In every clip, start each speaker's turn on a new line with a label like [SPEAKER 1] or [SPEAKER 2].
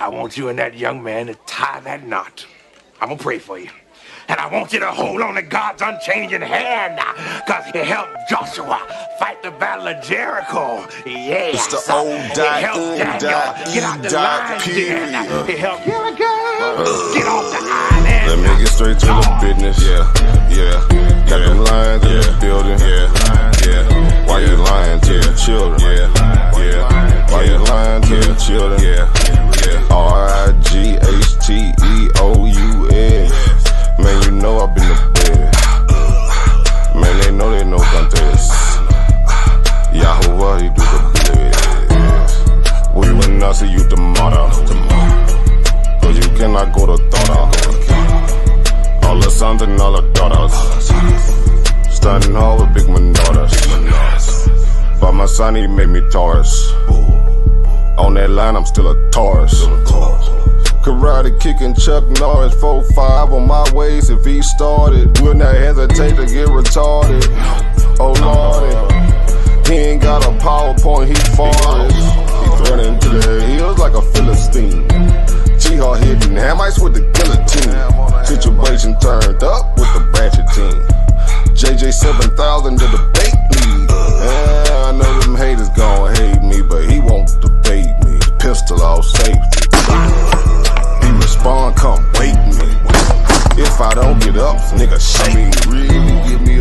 [SPEAKER 1] I want you and that young man to tie that knot. I'm gonna pray for you. And I want you to hold on to God's unchanging hand, because he helped Joshua fight the battle of Jericho. Yes.
[SPEAKER 2] It's the O.N.E.
[SPEAKER 1] He helped Daniel get out the lion's den. He helped Gilligan get off the island.
[SPEAKER 2] Let me get straight to the business. Got them lions in the building. Why you lying to the children? Why you lying to the children? RIGHTEOUS. Man, you know I've been to bed. Man, they know they no contest. Yahuwah, he do the bless. We will not see you tomorrow. Cause you cannot go to Torah. All the sons and all the daughters standing hard with big manodas. But my son, he made me Taurus. On that line, I'm still a Taurus. Karate kicking Chuck Norris, 4-5 on my waist. If he started, will not hesitate to get retarded. Oh lordy, he ain't got a PowerPoint, he farted. He running to the hills like a Philistine. Jihad hitting Hamites with the guillotine. Situation turned up with the Ratchet team. JJ 7000 to the debate league. Yeah, I know them haters gon' hate me, but he won't debate me. Pistol off safety. He respond, come wake me. If I don't get up, nigga shake me.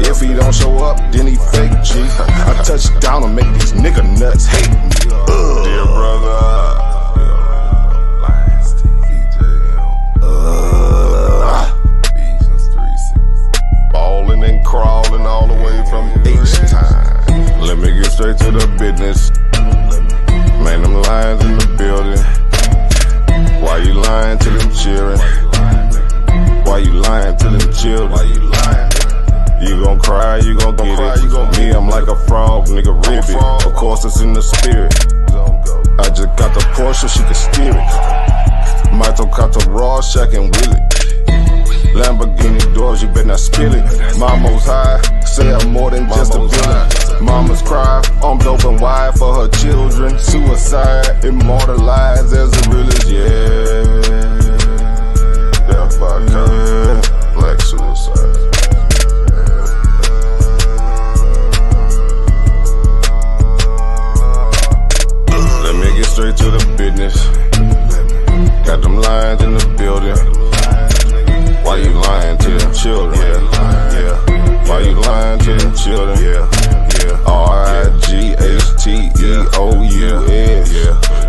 [SPEAKER 2] If he don't show up, then he fake G. I touch down and make these nigga nuts hate me. Dear brother. Ballin' and crawling all the way from H-Time. Let me get straight to the business. Man, them lions in the building. Why you lying to them children? Why you lying to them children? You gon' cry, you gon' get it. Me, I'm like a frog, nigga, ribbit. Of course, it's in the spirit. I just got the Porsche, she can steer it. Maito Kato Raw, Shack and Willie. Lamborghini doors, you better not spill it. Mama's high, say I'm more than just a villain. Mama's cry, armed open wide for her children. Suicide, immortalized as the realest, Death by black suicide. Let me get straight to the business. Got them lions in the building. Why you lying to them children? Why you lying to them children? RIGHTEOUS.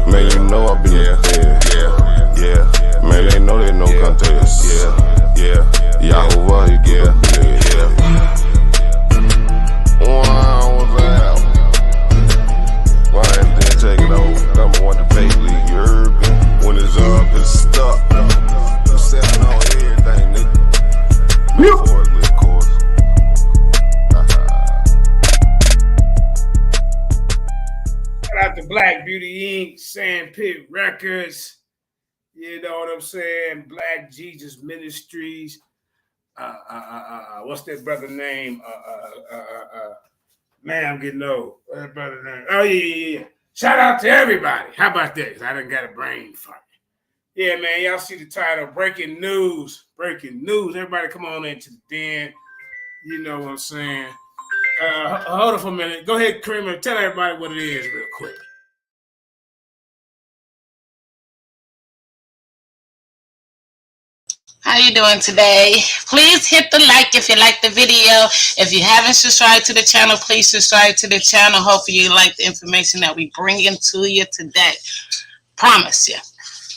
[SPEAKER 2] Man, you know I've been there. Man, they know they no contest. Yahuwah, he do the bless. Wow, what's that? Why didn't take it over? Number one debate league, you heard me? When it's up, it's stuck. I'm selling on everything, nigga. Metaphorically, of course.
[SPEAKER 3] Shout out to Black Beauty Inc., Sandpit Records, you know what I'm saying? Black Jesus Ministries. What's that brother name? Man, I'm getting old. What's that brother name? Oh, yeah. Shout out to everybody. How about that? I done got a brain fart. Yeah, man, y'all see the title, Breaking News. Breaking News. Everybody come on into the den. You know what I'm saying? Hold on for a minute. Go ahead, Kramer. Tell everybody what it is real quick.
[SPEAKER 4] How you doing today? Please hit the like if you like the video. If you haven't subscribed to the channel, please subscribe to the channel. Hopefully you like the information that we bring into you today. Promise you,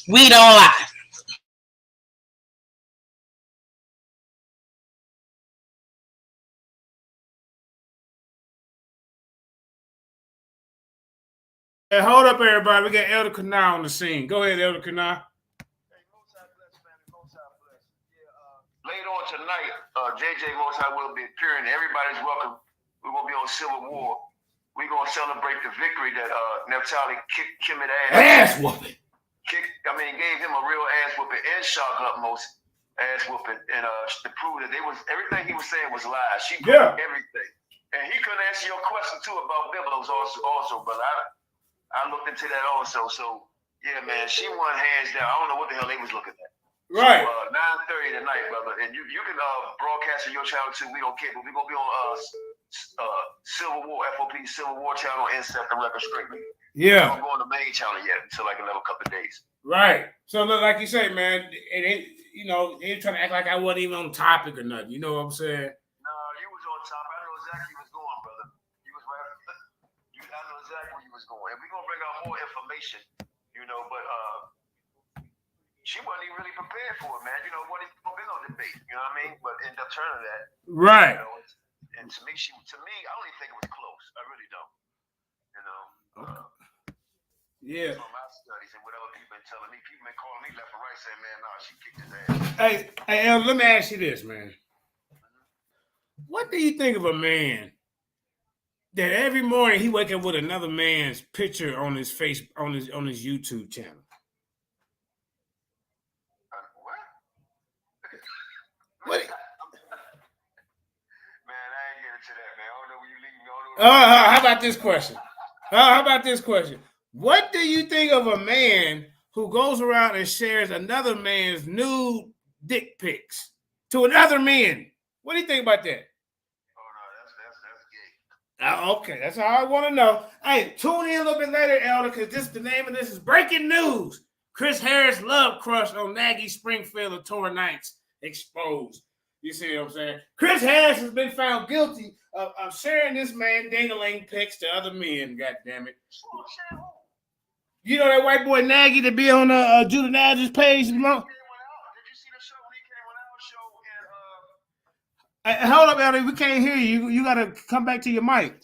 [SPEAKER 4] we don't lie.
[SPEAKER 3] Hey, hold up, everybody. We got Elder Kanai on the scene. Go ahead, Elder Kanai.
[SPEAKER 5] Later on tonight, JJ Most High will be appearing. Everybody's welcome. We're going to be on Civil War. We're going to celebrate the victory that Naphtali kicked Kemet
[SPEAKER 3] ass whooping.
[SPEAKER 5] Gave him a real ass whooping and Shock Upmost ass whooping. And to prove that everything he was saying was lies. She proved everything. And he couldn't answer your question, too, about Biblos also, but I looked into that also. So Yeah, man, she won hands down. I don't know what the hell they was looking at.
[SPEAKER 3] Right.
[SPEAKER 5] So, 9:30 tonight, brother, and you can broadcast on your channel too. We don't care, but we're gonna be on Civil War, FOP Civil War channel and Set the Record Strictly.
[SPEAKER 3] Yeah.
[SPEAKER 5] I'm going on the main channel yet until like another couple of days.
[SPEAKER 3] Right. So look, like you say, man, it ain't, you know, they ain't trying to act like I wasn't even on topic or nothing. You know what I'm saying?
[SPEAKER 5] No, you was on top. I know exactly where you was going, brother. You was right. I know exactly where you was going. And we're gonna bring out more information, you know, but she wasn't even really prepared for it, man. You know, wasn't gonna be no debate, you know what I mean? But ended up turning that.
[SPEAKER 3] Right.
[SPEAKER 5] You know, and to me, I don't even think it was close. I really don't. You know.
[SPEAKER 3] Yeah.
[SPEAKER 5] From my studies and whatever people been telling me, people been calling me left and right saying, man, nah, she kicked his ass.
[SPEAKER 3] Hey, El, let me ask you this, man. What do you think of a man that every morning he wake up with another man's picture on his face on his YouTube channel? What?
[SPEAKER 5] Man, I ain't getting to that, man. I don't know where you leave me.
[SPEAKER 3] How about this question? How about this question? What do you think of a man who goes around and shares another man's nude dick pics to another man? What do you think about that?
[SPEAKER 5] Oh no, that's gay.
[SPEAKER 3] Okay, that's all I want to know. Hey, tune in a little bit later, Elder, because the name of this is breaking news. Chris Harris love crush on Nagi, Springfield, and Torah Nights exposed. You see what I'm saying? Chris Harris has been found guilty of sharing this man ding-a-ling pics to other men. God damn it! You know that white boy Nagi to be on Judah Nazar's page?
[SPEAKER 5] Did you see the show when he came on our show? And
[SPEAKER 3] Hold up, Elder. We can't hear you. You got to come back to your mic.
[SPEAKER 5] He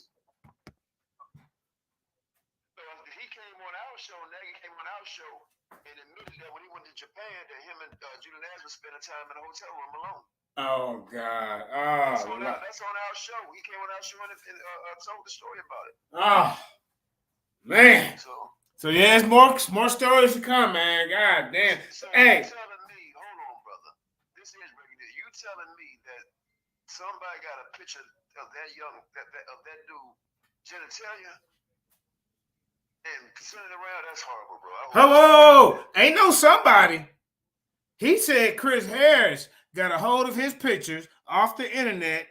[SPEAKER 5] came on our show. Nagi came on our show and admitted that when he went to Japan, that him and Judah Nazareth spent time in a hotel room alone.
[SPEAKER 3] Oh God!
[SPEAKER 5] That's on our show. He came on our show and told the story about it.
[SPEAKER 3] Oh man! So yeah, there's more stories to come, man. God damn!
[SPEAKER 5] So
[SPEAKER 3] hey,
[SPEAKER 5] you telling me, hold on, brother. This is breaking news. You telling me that somebody got a picture of that dude genitalia and sending it around? That's horrible, bro.
[SPEAKER 3] Hello! Ain't no somebody. He said Chris Harris got a hold of his pictures off the internet,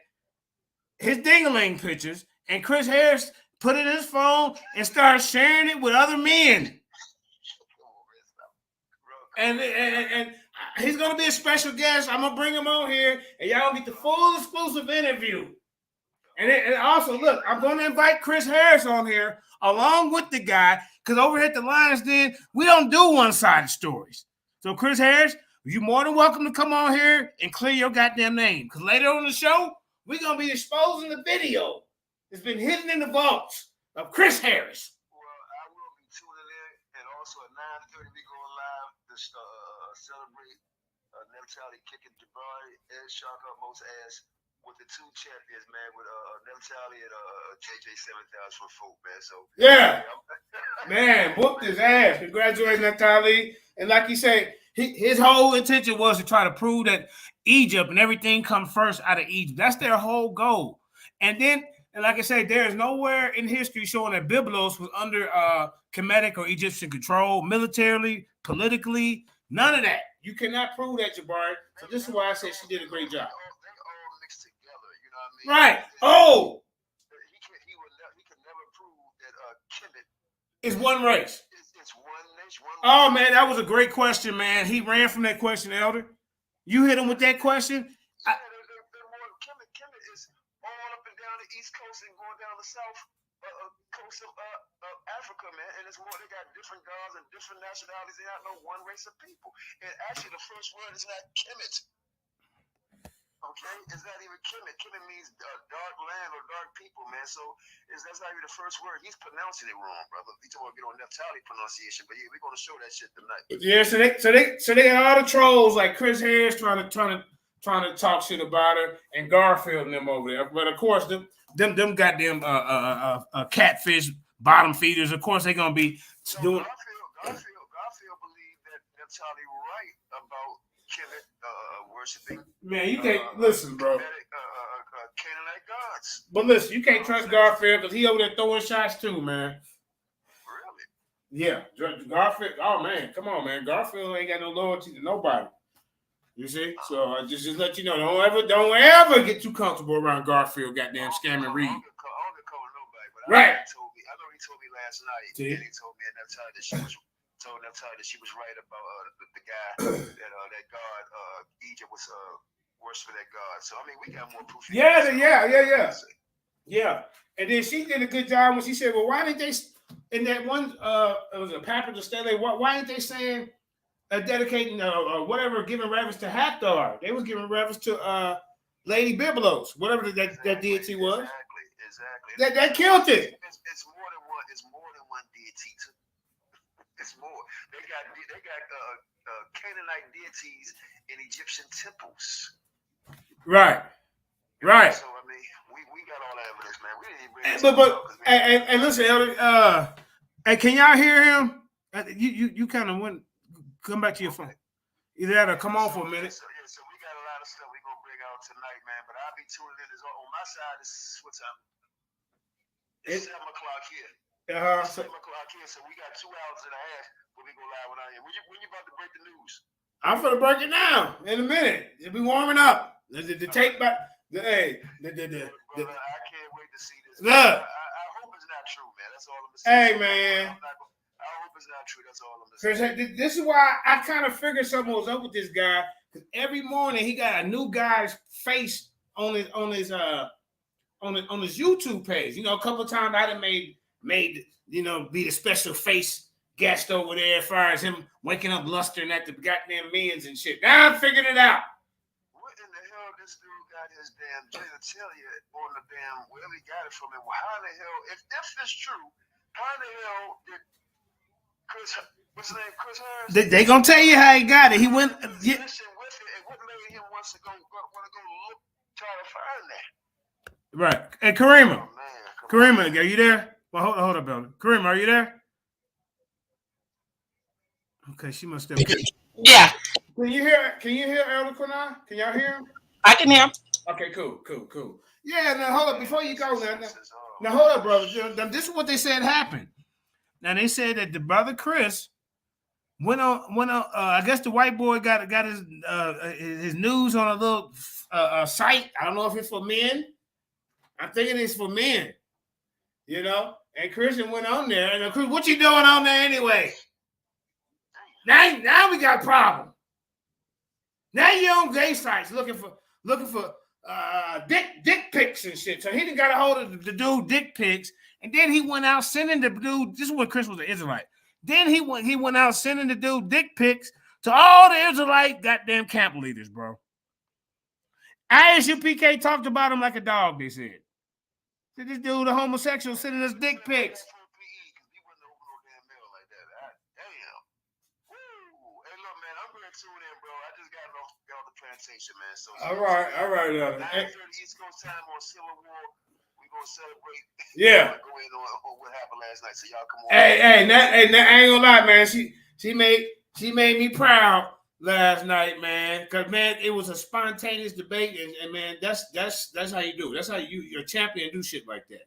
[SPEAKER 3] his ding-a-ling pictures, and Chris Harris put it in his phone and started sharing it with other men. And he's going to be a special guest. I'm going to bring him on here, and y'all get the full exclusive interview. And also, look, I'm going to invite Chris Harris on here along with the guy, because over here at the Lions Den, we don't do one-sided stories. So, Chris Harris, you're more than welcome to come on here and clear your goddamn name. Because later on the show, we're going to be exposing the video that's been hidden in the vaults of Chris Harris.
[SPEAKER 5] Well, I will be tuning in. And also at 9:30, we go live to celebrate Neftali kicking Jabari and Shaka most ass with the two champions, man, with Neftali and JJ 7000 for folk, man. So,
[SPEAKER 3] yeah. Man, whooped his ass. Congratulations, Neftali. And like you say, his whole intention was to try to prove that Egypt and everything comes first out of Egypt. That's their whole goal. And then, and like I said, there is nowhere in history showing that Byblos was under Kemetic or Egyptian control, militarily, politically, none of that. You cannot prove that, Jabari. So this is why I said she did a great job.
[SPEAKER 5] They all mixed together, you know what I mean?
[SPEAKER 3] Right. Oh!
[SPEAKER 5] He could never prove that Kemet
[SPEAKER 3] is one race.
[SPEAKER 5] It's one nation, one race.
[SPEAKER 3] Oh, man, that was a great question, man. He ran from that question, Elder. You hit him with that question?
[SPEAKER 5] Kemet is all up and down the East Coast and going down the South coast of Africa, man. And it's more, they got different gods and different nationalities. They're not no one race of people. And actually, the first word is not Kemet. Okay? It's not even Kemet. Kemet means dark land or dark people, man. So that's not even the first word. He's pronouncing it wrong, brother. He's talking about Neftali pronunciation, but yeah, we're gonna show that shit tonight.
[SPEAKER 3] Yeah, so they got all the trolls like Chris Harris trying to talk shit about her and Garfield and them over there. But of course, them goddamn catfish bottom feeders. Of course, they're gonna be doing.
[SPEAKER 5] Garfield believed that Neftali right about Kemet worshiping.
[SPEAKER 3] Man, you can't listen, bro.
[SPEAKER 5] Canaanite gods.
[SPEAKER 3] But listen, you can't trust Garfield because he over there throwing shots too, man.
[SPEAKER 5] Really?
[SPEAKER 3] Yeah, Garfield. Oh man, come on, man. Garfield ain't got no loyalty to nobody. You see? So I just let you know, don't ever get too comfortable around Garfield, goddamn scamming Reed.
[SPEAKER 5] I don't get called nobody, but
[SPEAKER 3] right.
[SPEAKER 5] I know he told me last night, and he told me at that time that she was right about the guy that God Egypt was worshiping that God. So I mean, we got more proof.
[SPEAKER 3] Yeah. And then she did a good job when she said, "Well, why didn't they in that one? It was a Papyrus Stele. Why didn't they saying dedicating whatever, giving reverence to Hathor? They was giving reverence to Lady Biblos, whatever that deity was.
[SPEAKER 5] Exactly.
[SPEAKER 3] That killed it.
[SPEAKER 5] It's more than one deity. It's more. They got Canaanite deities in Egyptian temples.
[SPEAKER 3] Right.
[SPEAKER 5] So I mean, we got all that evidence, man. We didn't bring
[SPEAKER 3] and listen, Elder, hey, can y'all hear him? You kind of went. Come back to your phone. Either that or come on for a minute.
[SPEAKER 5] So we got a lot of stuff we're gonna bring out tonight, man. But I'll be tuning in. On my side, it's what time? It's 7 o'clock here. It's 7 o'clock here, so we got 2 hours and a half when we go live on here. When you about to break the news?
[SPEAKER 3] I'm gonna break it down in a minute. It'll be warming up. The tape back.
[SPEAKER 5] Brother, I can't wait to see this.
[SPEAKER 3] Look.
[SPEAKER 5] I hope it's not true, man. That's all I'm saying.
[SPEAKER 3] Hey, man.
[SPEAKER 5] I hope it's not true. That's all I'm saying.
[SPEAKER 3] This is why I kind of figured something was up with this guy. Because every morning he got a new guy's face on his YouTube page. You know, a couple of times I done made be the special face guest over there as far as him waking up lustering at the goddamn men's and shit. Now I figured it out.
[SPEAKER 5] What in the hell this dude got his damn genitalia on the damn, wherever he got it from? And how the hell, if it's true, how the hell did Chris, what's his name, Chris Harris? They gonna tell you how he got it. He went. With it, and what made him want to go look, try to find that?
[SPEAKER 3] Right. Hey, Karima.
[SPEAKER 5] Oh, man.
[SPEAKER 3] Karima, are you there? Well, hold up, Elder. Karima, are you there? Okay, she must have.
[SPEAKER 4] Yeah.
[SPEAKER 3] Can you hear Elder Kunai? Can y'all hear him?
[SPEAKER 4] I can hear him.
[SPEAKER 3] Okay, cool. Yeah, now hold up. Before you go, now hold up, brother. This is what they said happened. Now they said that the brother Chris went on. I guess the white boy got his news on a little site. I don't know if it's for men. I'm thinking it's for men. You know, and Christian went on there. And Chris, what you doing on there anyway? Now we got a problem. Now you're on gay sites looking for dick pics and shit. So he done got a hold of the dude dick pics, and then he went out sending the dude. This is when Chris was an Israelite. Then he went out sending the dude dick pics to all the Israelite goddamn camp leaders, bro. ISUPK talked about him like a dog. They said this dude, a homosexual, sending us dick pics.
[SPEAKER 5] Plantation, man. So
[SPEAKER 3] all right.
[SPEAKER 5] 9:30 East Coast time on Civil War. We gonna celebrate.
[SPEAKER 3] Yeah.
[SPEAKER 5] Go in on what happened last night. So y'all come on.
[SPEAKER 3] Hey, I ain't gonna lie, man. She made me proud last night, man. Cause man, it was a spontaneous debate, and man, that's how you do it. That's how your champion do shit like that.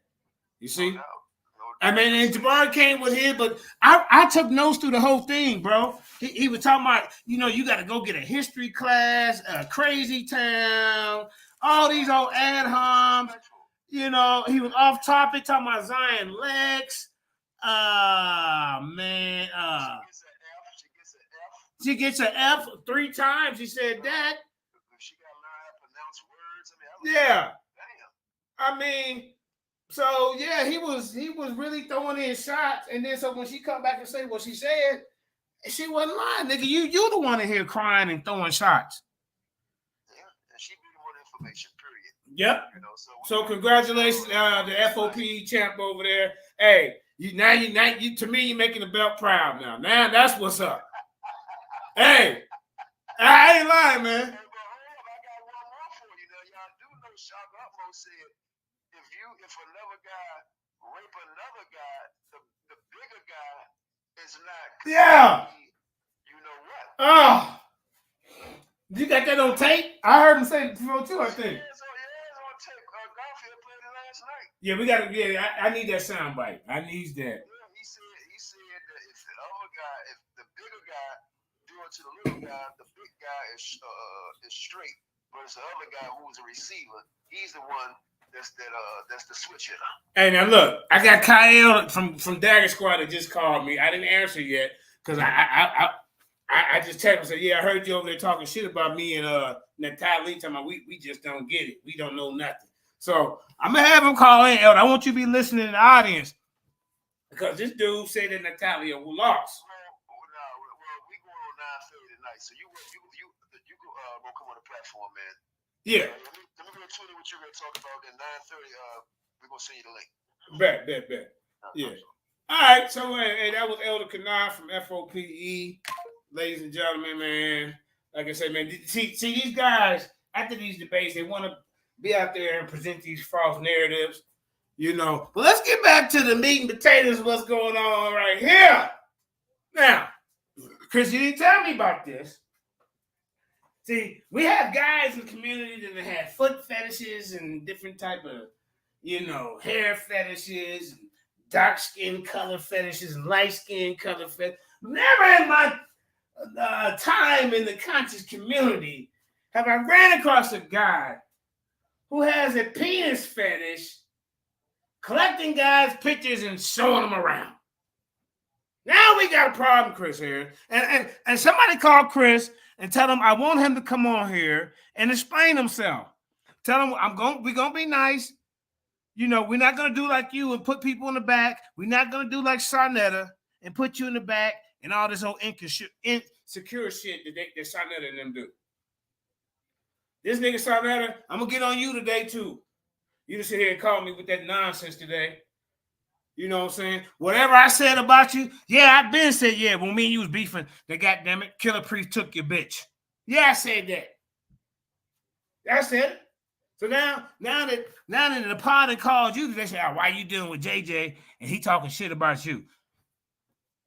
[SPEAKER 3] You see? No. I mean, and Jabbar came with him, but I took notes through the whole thing, bro. He was talking about, you got to go get a history class, Crazy Town, all these old ad homs. He was off topic, talking about Zion Lex. Man. She gets an F 3 times. He said that.
[SPEAKER 5] She got to learn how to pronounce words.
[SPEAKER 3] Yeah. I mean, so yeah, he was really throwing in shots, and then so when she come back and say what she said, she wasn't lying, nigga. You the one in here crying and throwing shots.
[SPEAKER 5] Yeah, and she be the one information. Period.
[SPEAKER 3] Yep. So congratulations, the FOP champ over there. Hey, you to me, you're making the belt proud now. Now that's what's up. Hey, I ain't lying, man.
[SPEAKER 5] Hey, but hold up, I got one more for you. Now, y'all do know Shaka Upmo said, if another guy rape another guy, the bigger guy is not.
[SPEAKER 3] Yeah.
[SPEAKER 5] You know what?
[SPEAKER 3] Oh, you got that on tape? I heard him say it before too. I think.
[SPEAKER 5] Yeah, it's on tape. Garfield played it last night.
[SPEAKER 3] Yeah, we got to. Yeah, I need that sound bite. I need that.
[SPEAKER 5] Yeah, he said that if big guy is straight, versus the other guy who's a receiver. He's the one that's the switch hitter.
[SPEAKER 3] Hey, now look, I got Kyle from Dagger Squad that just called me. I didn't answer yet because I just texted him and said, yeah, I heard you over there talking shit about me and Natalie. Talking about we just don't get it. We don't know nothing. So I'm gonna have him call in, Elder. I want you to be listening in the audience because this dude said that Natalia lost.
[SPEAKER 5] Well, we going on 9:30 tonight, so you gonna come on the platform, man.
[SPEAKER 3] Yeah.
[SPEAKER 5] Let me go tune in what you're gonna talk about. Then 9:30, we're gonna send you the link.
[SPEAKER 3] Bet. Yeah. All right. So hey, that was Elder Kanai from FOPE, ladies and gentlemen, man. Like I said, man, see these guys after these debates, they want to be out there and present these false narratives, you know. But let's get back to the meat and potatoes of what's going on right here. Now, Chris, you didn't tell me about this. See, we have guys in the community that have foot fetishes and different type of, you know, hair fetishes, and dark skin color fetishes, and light skin color fetishes. Never in my time in the conscious community have I ran across a guy who has a penis fetish, collecting guys' pictures and showing them around. Now we got a problem, Chris, here. And somebody call Chris and tell him I want him to come on here and explain himself. Tell him we're gonna be nice. You know, we're not gonna do like you and put people in the back. We're not gonna do like Sarnetta and put you in the back and all this old insecure shit that Sarnetta and them do. This nigga Sarnetta, I'm gonna get on you today too. You just sit here and call me with that nonsense today. You know what I'm saying? Whatever I said about you, yeah, I've been said, yeah, when me and you was beefing, the goddamn it, Killer Priest took your bitch. Yeah, I said that. I said it. So now that the pod called you, they say, oh, why you dealing with JJ and he talking shit about you?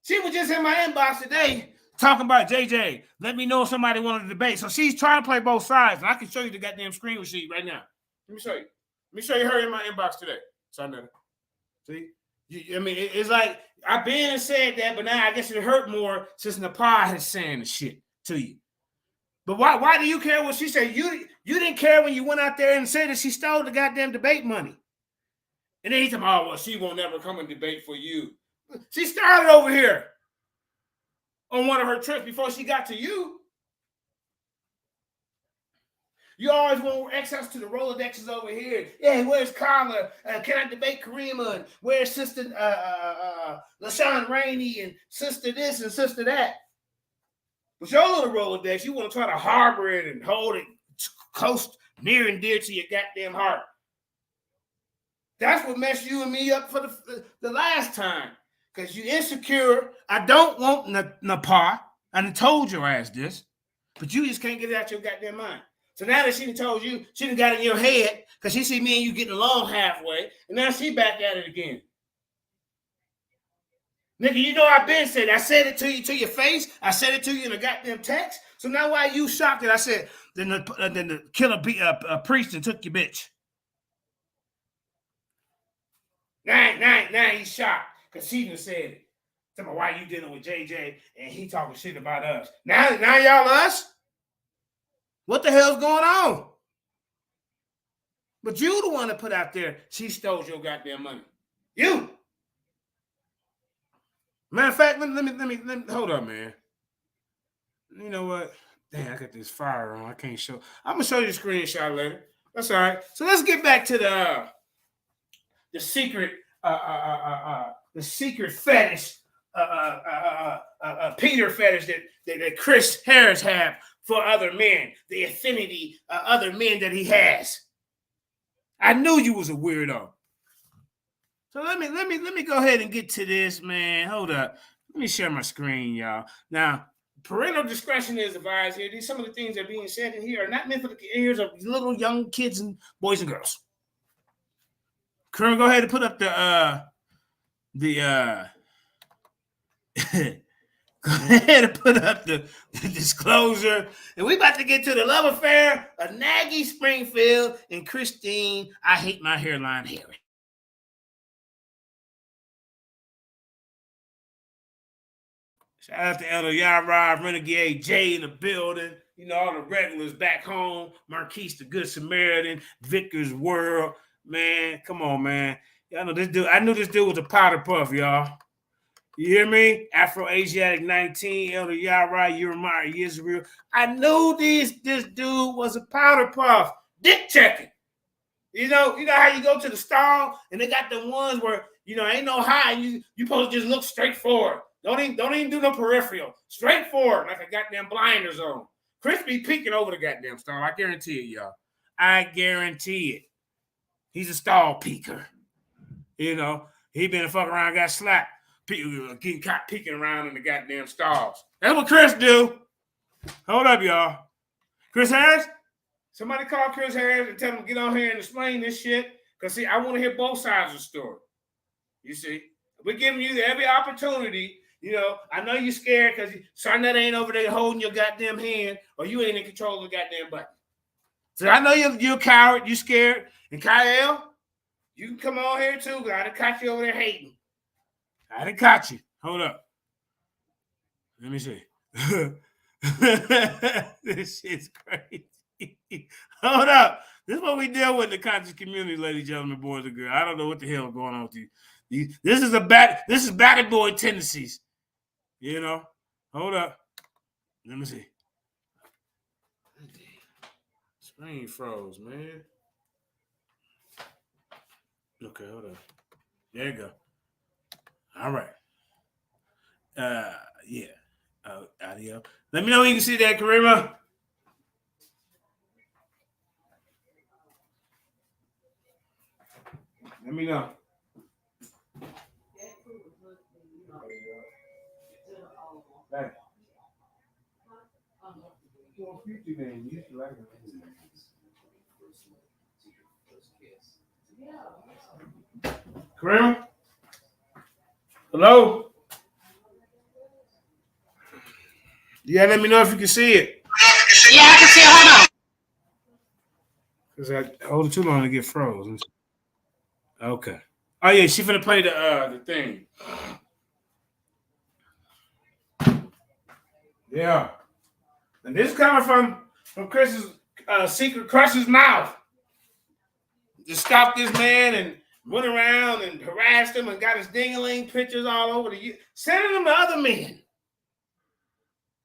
[SPEAKER 3] She was just in my inbox today talking about JJ. Let me know if somebody wanted to debate. So she's trying to play both sides. And I can show you the goddamn screen sheet right now. Let me show you. Let me show you her in my inbox today. Sarnetta. See? I mean, it's like I've been and said that, but now I guess it hurt more since Nepal is saying the shit to you. But why do you care what she said? You didn't care when you went out there and said that she stole the goddamn debate money. And then he said, oh, well, she won't never come and debate for you. She started over here on one of her trips before she got to you. You always want access to the Rolodexes over here. Yeah, where's Carla? Can I debate Karima? And where's Sister LaShawn Rainey and Sister this and Sister that? But your little Rolodex, you want to try to harbor it and hold it close, near and dear to your goddamn heart. That's what messed you and me up for the last time. Because you insecure. I don't want Nepal. I done told your ass this. But you just can't get it out your goddamn mind. So now that she done told you, she done got it in your head because she see me and you getting along halfway, and now she back at it again. Nigga, you know I've been said. I said it to you to your face. I said it to you in a goddamn text. So now why you shocked that I said then the killer priest and took your bitch? Now he's shocked because she done said it. Tell me why you dealing with JJ and he talking shit about us. Now y'all us? What the hell's going on? But you the one that put out there, she stole your goddamn money. You. Matter of fact, let me hold up, man. You know what? Damn, I got this fire on. I can't show. I'm gonna show you the screenshot later. That's all right. So let's get back to the secret fetish, Peter fetish that Chris Harris have for other men, the affinity other men that he has. I knew you was a weirdo. So let me go ahead and get to this, man. Hold up. Let me share my screen, y'all. Now, parental discretion is advised here. Some of the things that are being said in here are not meant for the ears of little young kids and boys and girls. Karen, go ahead and put up go ahead and put up the disclosure. And we about to get to the love affair of Nagi Springfield and Christine. I hate my hairline Harry. Shout out to Elder Yara, Renegade J in the building. You know, all the regulars back home. Marquise the Good Samaritan, Vickers World. Man, come on, man. Y'all know this dude. I knew this dude was a powder puff, y'all. You hear me? Afro-Asiatic 19, Elder Yara, Jeremiah Israel. I knew this dude was a powder puff. Dick checking. You know how you go to the stall and they got the ones where, ain't no high. You supposed to just look straight forward. Don't even do no peripheral. Straight forward like a goddamn blinders on. Chris be peeking over the goddamn stall. I guarantee it, y'all. I guarantee it. He's a stall peeker. He been a fuck around, got slapped. Getting caught peeking around in the goddamn stalls. That's what Chris do. Hold up, y'all. Chris Harris? Somebody call Chris Harris and tell him to get on here and explain this shit. Because, see, I want to hear both sides of the story. You see? We're giving you every opportunity. I know you're scared because Sarnetta ain't over there holding your goddamn hand or you ain't in control of the goddamn button. So I know you're a coward. You scared. And Kyle, you can come on here too because I done caught you over there hating. I done caught you. Hold up. Let me see. This shit's crazy. Hold up. This is what we deal with in the conscious community, ladies and gentlemen, boys and girls. I don't know what the hell is going on with you. This is batty boy tendencies. Hold up. Let me see. Screen froze, man. Okay, hold up. There you go. All right. Yeah. Audio. Let me know when you can see that, Karima. Let me know. Hey. Karima? Hello? Yeah, let me know if you can see it.
[SPEAKER 4] Yeah, I can see it. Hold on.
[SPEAKER 3] Because I hold it too long to get frozen. Okay. Oh, yeah, she finna play the thing. Yeah. And this is coming from Chris's secret crush's mouth. Just stopped this man and went around and harassed him and got his ding-a-ling pictures all over the sending them to other men.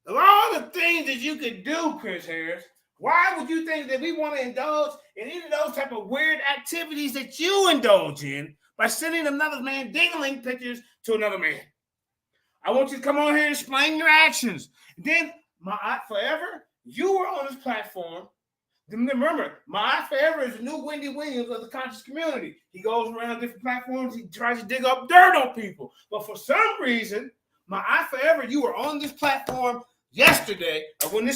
[SPEAKER 3] Of all the things that you could do, Chris Harris, why would you think that we want to indulge in any of those type of weird activities that you indulge in by sending another man ding-a-ling pictures to another man? I want you to come on here and explain your actions. Then, my aunt forever, you were on this platform. Remember, my aunt forever is the new Wendy Williams of the conscious community. He goes around different platforms. He tries to dig up dirt on people. But for some reason, my aunt forever, you were on this platform yesterday when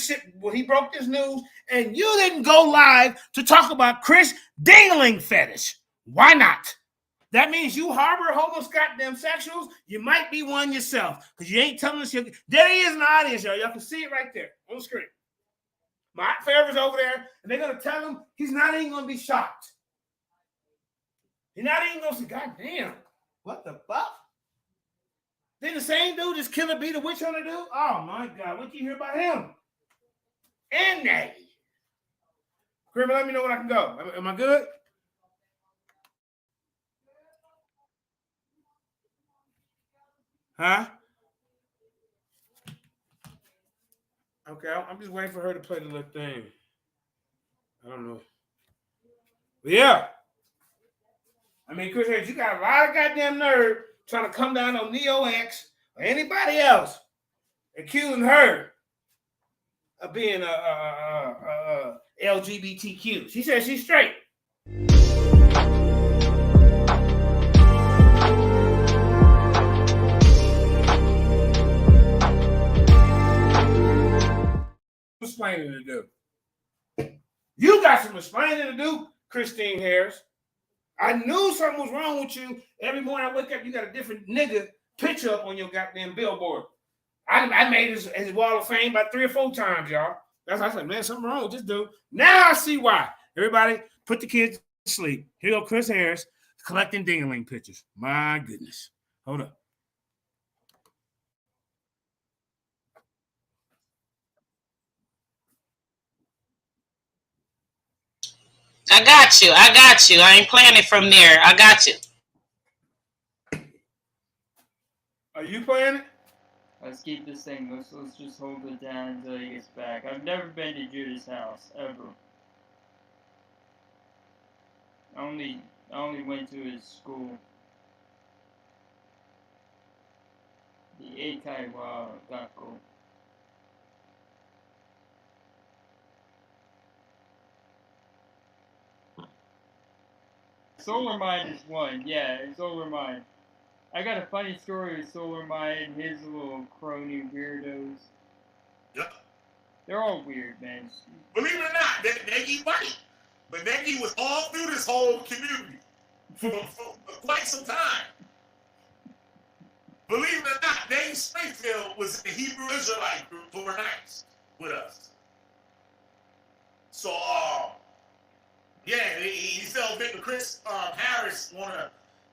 [SPEAKER 3] he broke this news, and you didn't go live to talk about Chris dingling fetish. Why not? That means you harbor homeless goddamn sexuals. You might be one yourself because you ain't telling us. There he is in the audience, y'all. Y'all can see it right there on the screen. My aunt forever's over there, and they're gonna tell him he's not even gonna be shocked. He's not even gonna say, "God damn, what the fuck?" Then the same dude just Killer B the witch hunter dude. Oh my God, what you hear about him? And Nagi. Grimmy, let me know when I can go. Am I good? Huh? Okay, I'm just waiting for her to play the little thing. I don't know. But yeah. I mean, Chris Harris, you got a lot of goddamn nerve trying to come down on Neo X or anybody else accusing her of being a LGBTQ. She says she's straight. Explaining to do. You got some explaining to do, Christine Harris. I knew something was wrong with you. Every morning I wake up, you got a different nigga picture up on your goddamn billboard. I made his wall of fame about 3 or 4 times, y'all. That's why I said, man, something wrong with this dude. Now I see why. Everybody, put the kids to sleep. Here go Chris Harris collecting ding-a-ling pictures. My goodness. Hold up.
[SPEAKER 4] I got you. I ain't playing it from there. I got you.
[SPEAKER 3] Are you playing it?
[SPEAKER 6] Let's keep this thing. Let's just hold it down until he gets back. I've never been to Judah's house ever. I only went to his school. The Eikai wa Gakko. Solar Mind is one. Yeah, Solar Mind. I got a funny story with Solar Mind and his little crony weirdos.
[SPEAKER 1] Yep.
[SPEAKER 6] They're all weird, man.
[SPEAKER 1] Believe it or not, Nagi white. But Nagi was all through this whole community for quite some time. Believe it or not, Nagi Springfield was in the Hebrew Israelite group for nights with us. So, yeah, he told Victor Chris Harris want to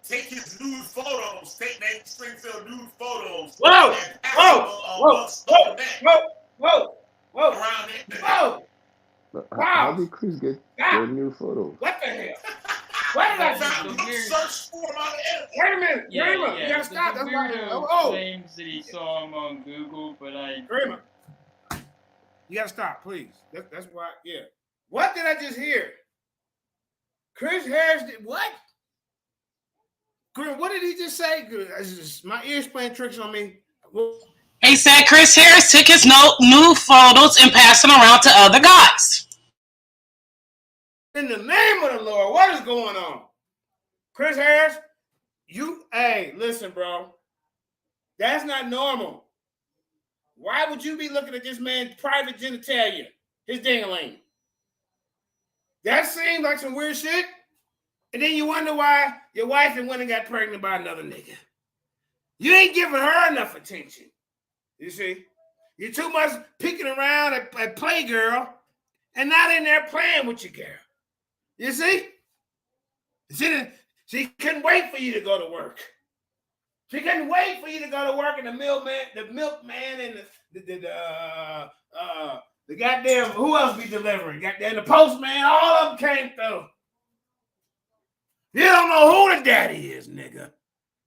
[SPEAKER 1] take his nude photos, take Nagi Springfield nude photos.
[SPEAKER 3] Whoa!
[SPEAKER 1] And pass
[SPEAKER 3] Whoa!
[SPEAKER 1] them,
[SPEAKER 3] Whoa!
[SPEAKER 1] around the internet.
[SPEAKER 3] Whoa!
[SPEAKER 2] How did Chris get your new photos?
[SPEAKER 3] What the hell? What did I
[SPEAKER 1] Found
[SPEAKER 3] do?
[SPEAKER 1] search for him on the internet.
[SPEAKER 3] Wait a minute,
[SPEAKER 6] Yeah,
[SPEAKER 3] Kramer, you gotta stop.
[SPEAKER 6] The
[SPEAKER 3] That's why.
[SPEAKER 6] weirdo claims that he saw him on Google, but
[SPEAKER 3] Kramer, you gotta stop, please. That's why. Yeah. What did I just hear? Chris Harris did what? Kramer, what did he just say? My ears playing tricks on me.
[SPEAKER 4] He said Chris Harris took his new photos and passed them around to other guys.
[SPEAKER 3] In the name of the Lord, what is going on? Chris Harris, hey, listen, bro. That's not normal. Why would you be looking at this man's private genitalia, his ding-a-ling? That seems like some weird shit. And then you wonder why your wife and went and got pregnant by another nigga. You ain't giving her enough attention. You see? You're too much peeking around at Playgirl and not in there playing with your girl. You see? She couldn't wait for you to go to work. She couldn't wait for you to go to work, and the milkman, and the goddamn, who else be delivering? Goddamn, the postman, all of them came through. You don't know who the daddy is, nigga.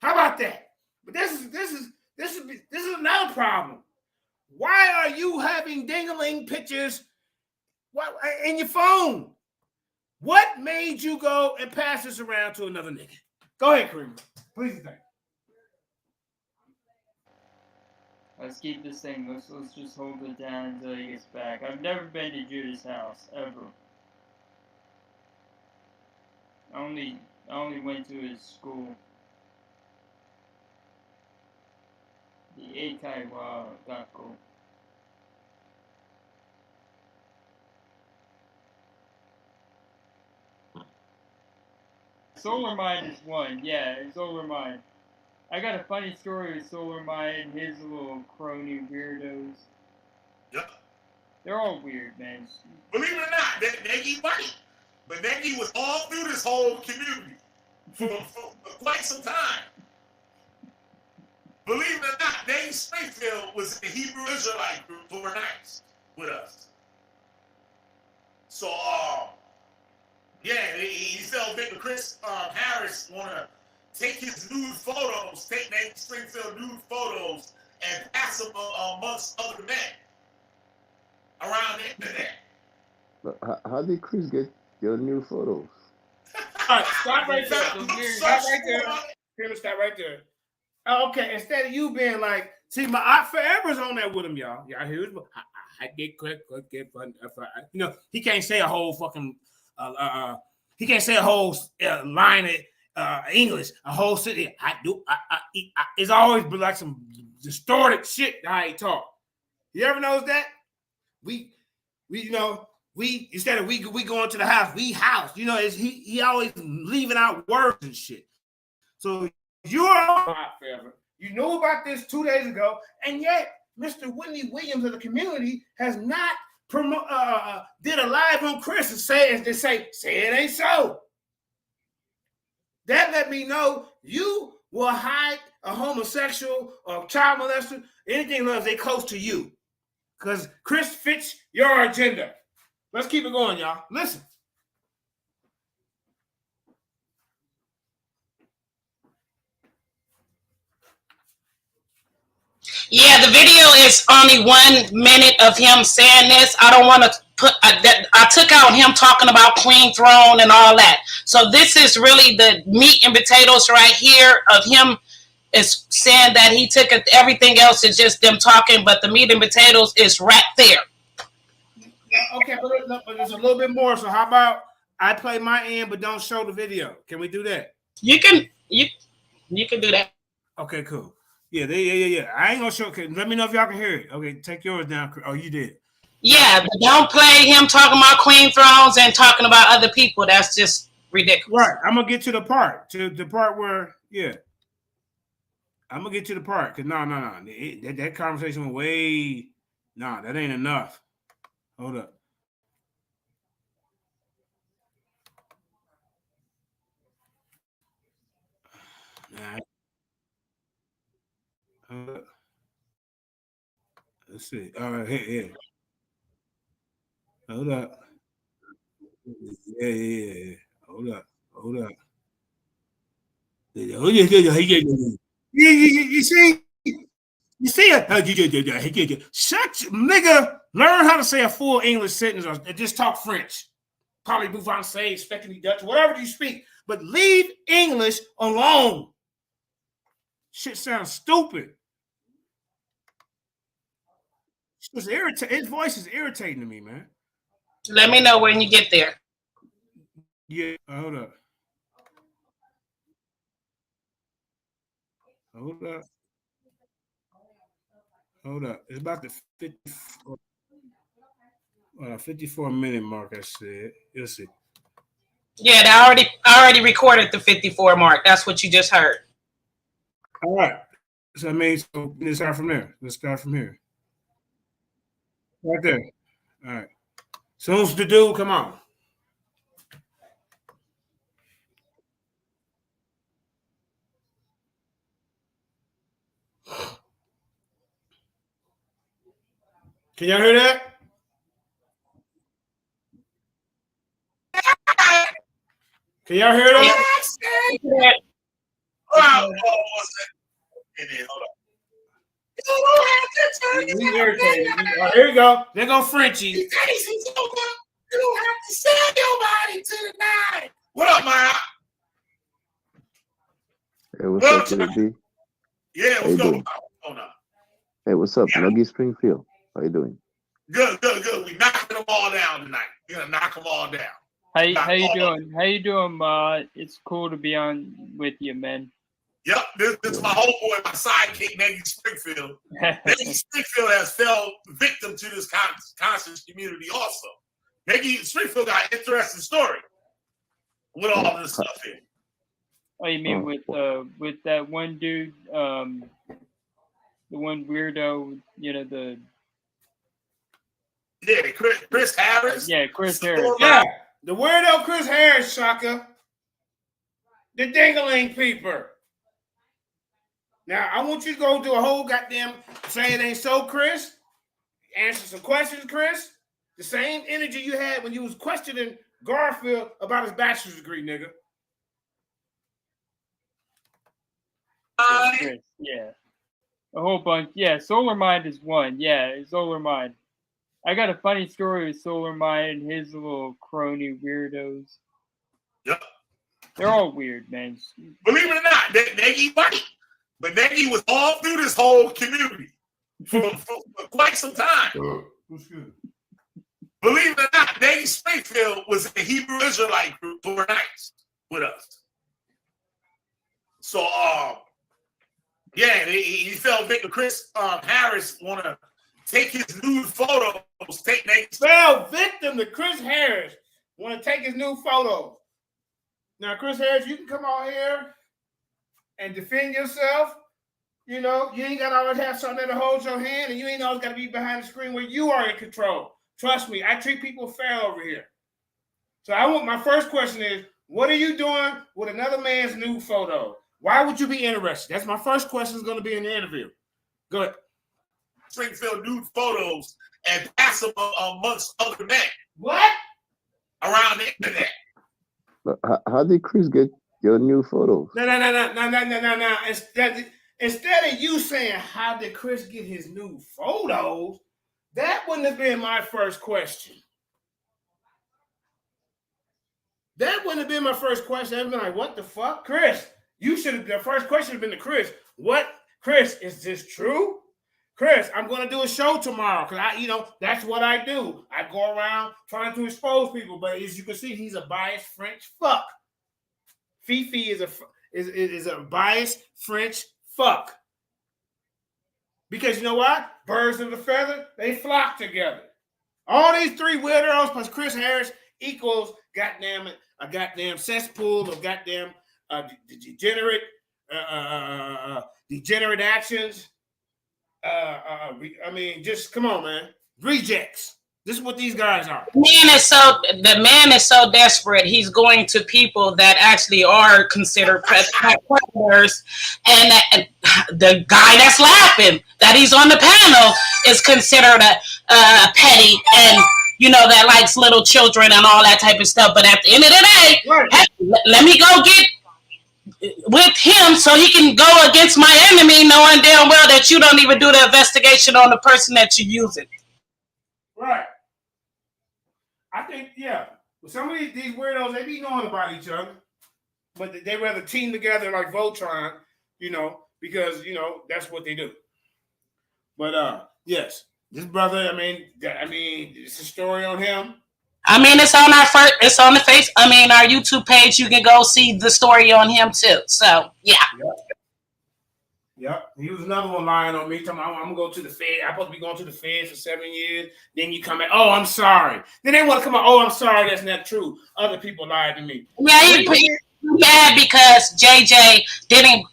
[SPEAKER 3] How about that? But this is another problem. Why are you having ding-a-ling pictures in your phone? What made you go and pass this around to another nigga? Go ahead, Kareem. Please think.
[SPEAKER 6] let's keep this thing. Let's just hold it down until he gets back. I've never been to Judah's house ever. I only went to his school. The Eikai wa Gakko. Solar Mind is one. Yeah, Solar Mind. I got a funny story with Solar Mind and his little crony weirdos.
[SPEAKER 1] Yep.
[SPEAKER 6] They're all weird, man.
[SPEAKER 1] Believe it or not, Nagi white. But Nagi was all through this whole community for quite some time. Believe it or not, Nagi Springfield was in the Hebrew Israelite group for nights with us. So, yeah, he told Victor Chris Harris want to take his nude photos, take Nagi Springfield nude photos, and pass them amongst other men around the internet.
[SPEAKER 2] How did Chris get your new photos?
[SPEAKER 3] All right, stop right there. Stop right there. Kramer, stop right there. Okay, instead of you being like, see, my aunt Forever's on that with him, y'all. Y'all hear it? I get quick, get fun. You know, he can't say a whole fucking, he can't say a whole line of English, a whole city. It's always been like some distorted shit how he talk. You ever notice that? We instead of we going to the house, we house. You know, he always leaving out words and shit. So you're on Forever. You knew about this 2 days ago, and yet Mr. Whitney Williams of the community has not did a live on Chris and say it ain't so. That let me know you will hide a homosexual or child molester, anything else they close to you. Because Chris fits your agenda. Let's keep it going, y'all. Listen.
[SPEAKER 4] Yeah, the video is only 1 minute of him saying this. I don't want to put I took out him talking about Queen Throne and all that. So this is really the meat and potatoes right here of him is saying that he took it. Everything else is just them talking, but the meat and potatoes is right there.
[SPEAKER 3] Okay, but there's a little bit more. So how about I play my end, but don't show the video? Can we do that?
[SPEAKER 4] You can do that.
[SPEAKER 3] Okay, cool. Yeah. I ain't gonna show. Okay, let me know if y'all can hear it. Okay, take yours down. Oh, you did.
[SPEAKER 4] Yeah, but don't play him talking about Queen Thrones and talking about other people. That's just ridiculous.
[SPEAKER 3] Right. I'm gonna get to the part where I'm gonna get to the part because no. That conversation went way. No, that ain't enough. Hold up. All right. Let's see. All right, here. Hold up. Yeah. Hold up. You see it? Shut nigga. Learn how to say a full English sentence or just talk French. Probably move on, say, expecting Dutch, whatever you speak. But leave English alone. Shit sounds stupid. His voice is irritating to me, man.
[SPEAKER 4] Let me know when you get there.
[SPEAKER 3] Yeah, hold up. It's about the 54-minute mark, I said. You'll see.
[SPEAKER 4] Yeah, I already recorded the 54 mark. That's what you just heard.
[SPEAKER 3] All right. So I mean, let's start from there. Let's start from here. Right there. All right. So who's the dude? Come on. Can y'all hear that? Can y'all hear that?
[SPEAKER 1] Yeah. Hold on.
[SPEAKER 3] He's irritated. Here we go. There go Frenchie.
[SPEAKER 1] You don't have to send nobody to the night. What up, man?
[SPEAKER 7] Hey, what's up, KD?
[SPEAKER 1] Yeah, what's going on?
[SPEAKER 7] Hey, what's up, Nagi Springfield? How you doing?
[SPEAKER 1] Good. We knocking them all down tonight. We're gonna knock them all down.
[SPEAKER 6] How you doing? How you doing, it's cool to be on with you, man.
[SPEAKER 1] Yep, this is my homeboy, my sidekick, Nagi Springfield. Nagi Springfield has fell victim to this conscious community also. Nagi Springfield got an interesting story with all this stuff here.
[SPEAKER 6] Oh, you mean with that one dude, the one weirdo, the
[SPEAKER 1] Chris Harris.
[SPEAKER 6] Yeah, Chris Harris.
[SPEAKER 3] Yeah, the weirdo Chris Harris, Shaka. The dingling peeper. Now, I want you to go do a whole goddamn say it ain't so, Chris. Answer some questions, Chris. The same energy you had when you was questioning Garfield about his bachelor's degree, nigga.
[SPEAKER 6] Chris, yeah. A whole bunch. Yeah, Solar Mind is one. Yeah, Solar Mind. I got a funny story with Solar Mind and his little crony weirdos.
[SPEAKER 1] Yep.
[SPEAKER 6] They're all weird, man.
[SPEAKER 1] Believe it or not, Nagi white. But Nagi was all through this whole community for quite some time. Believe it or not, Nagi Springfield was a Hebrew Israelite group who were nice with us. So, yeah, he felt victim. Chris Harris want to take his nude photos.
[SPEAKER 3] Fell victim to Chris Harris want to take his new photos. Now, Chris Harris, you can come out here and defend yourself. You know, you ain't got to always have something that holds your hand, and you ain't always got to be behind the screen where you are in control. Trust me, I treat people fair over here. So my first question is, what are you doing with another man's nude photo? Why would you be interested? That's my first question is going to be in the interview. Go ahead.
[SPEAKER 1] Springfield nude photos and pass them amongst other men.
[SPEAKER 3] What?
[SPEAKER 1] Around the internet.
[SPEAKER 7] How did Chris get your new photos?
[SPEAKER 3] No. instead of you saying, how did Chris get his new photos? That wouldn't have been my first question. That wouldn't have been my first question. I'd been like, what the fuck? Chris, you should have, the first question would have been to Chris. What, Chris, is this true? Chris, I'm going to do a show tomorrow because that's what I do. I go around trying to expose people, but as you can see, he's a biased French fuck. Fifi is a biased French fuck. Because you know what? Birds of a feather, they flock together. All these three weirdos plus Chris Harris equals a goddamn cesspool of goddamn degenerate actions. I mean, just come on, man. Rejects. This is what these guys are.
[SPEAKER 4] The man is so desperate. He's going to people that actually are considered predators, and the guy that's laughing that he's on the panel is considered a petty and that likes little children and all that type of stuff. But at the end of the day, right. Hey, let me go get with him so he can go against my enemy, knowing damn well that you don't even do the investigation on the person that you're using.
[SPEAKER 3] Right. I think, yeah. Some of these weirdos, they be knowing about each other, but they rather team together like Voltron, because, that's what they do. But, yes, this brother, I mean, it's a story on him.
[SPEAKER 4] I mean, it's on our YouTube page. You can go see the story on him too. So, yeah.
[SPEAKER 3] Yep. He was another one lying on me. Talking about, I'm going to go to the Fed. I'm supposed to be going to the Fed for 7 years. Then you come back, oh, I'm sorry. Then they want to come out, oh, I'm sorry. That's not true. Other people lied to me.
[SPEAKER 4] Yeah, because JJ didn't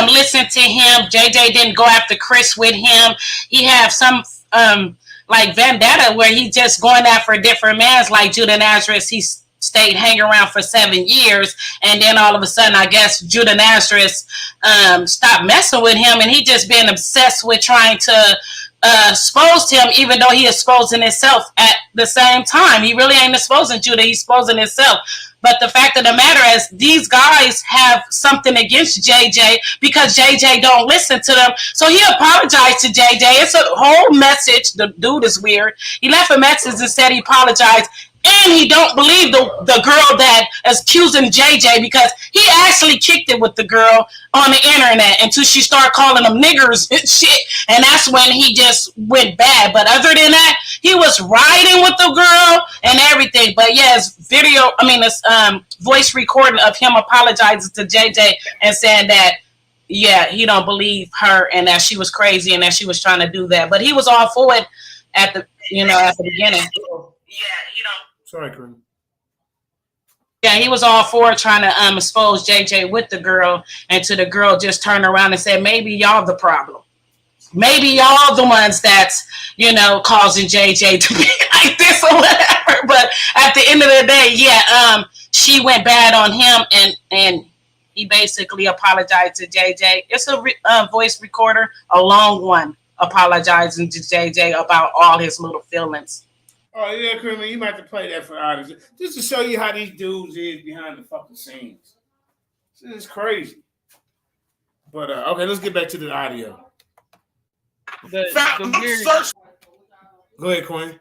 [SPEAKER 4] listen to him. JJ didn't go after Chris with him. He have some like vendetta where he just going after different mans like Judah Nazareth. He stayed hanging around for 7 years, and then all of a sudden, I guess Judah Nazareth stopped messing with him, and he just been obsessed with trying to expose him, even though he exposing himself at the same time. He really ain't exposing Judah; he's exposing himself. But the fact of the matter is, these guys have something against JJ because JJ don't listen to them. So he apologized to JJ. It's a whole message. The dude is weird. He left a message and said he apologized. And he don't believe the girl that is accusing JJ because he actually kicked it with the girl on the internet until she started calling them niggers and shit. And that's when he just went bad. But other than that, he was riding with the girl and everything. But yeah, it's voice recording of him apologizing to JJ and saying that, yeah, he don't believe her and that she was crazy and that she was trying to do that. But he was all for it at the beginning. Yeah,
[SPEAKER 3] Sorry, Kareem.
[SPEAKER 4] Yeah, he was all for trying to expose JJ with the girl, and to the girl just turned around and said, maybe y'all the problem. Maybe y'all the ones that's, causing JJ to be like this or whatever. But at the end of the day, yeah, she went bad on him, and he basically apologized to JJ. It's a voice recorder, a long one, apologizing to JJ about all his little feelings.
[SPEAKER 3] Oh, yeah, Kareem, you might have to play that for the audience. Just to show you how these dudes is behind the fucking scenes. This is crazy. But, okay, let's get back to the audio.
[SPEAKER 6] The weird...
[SPEAKER 3] Go ahead, Queen. Did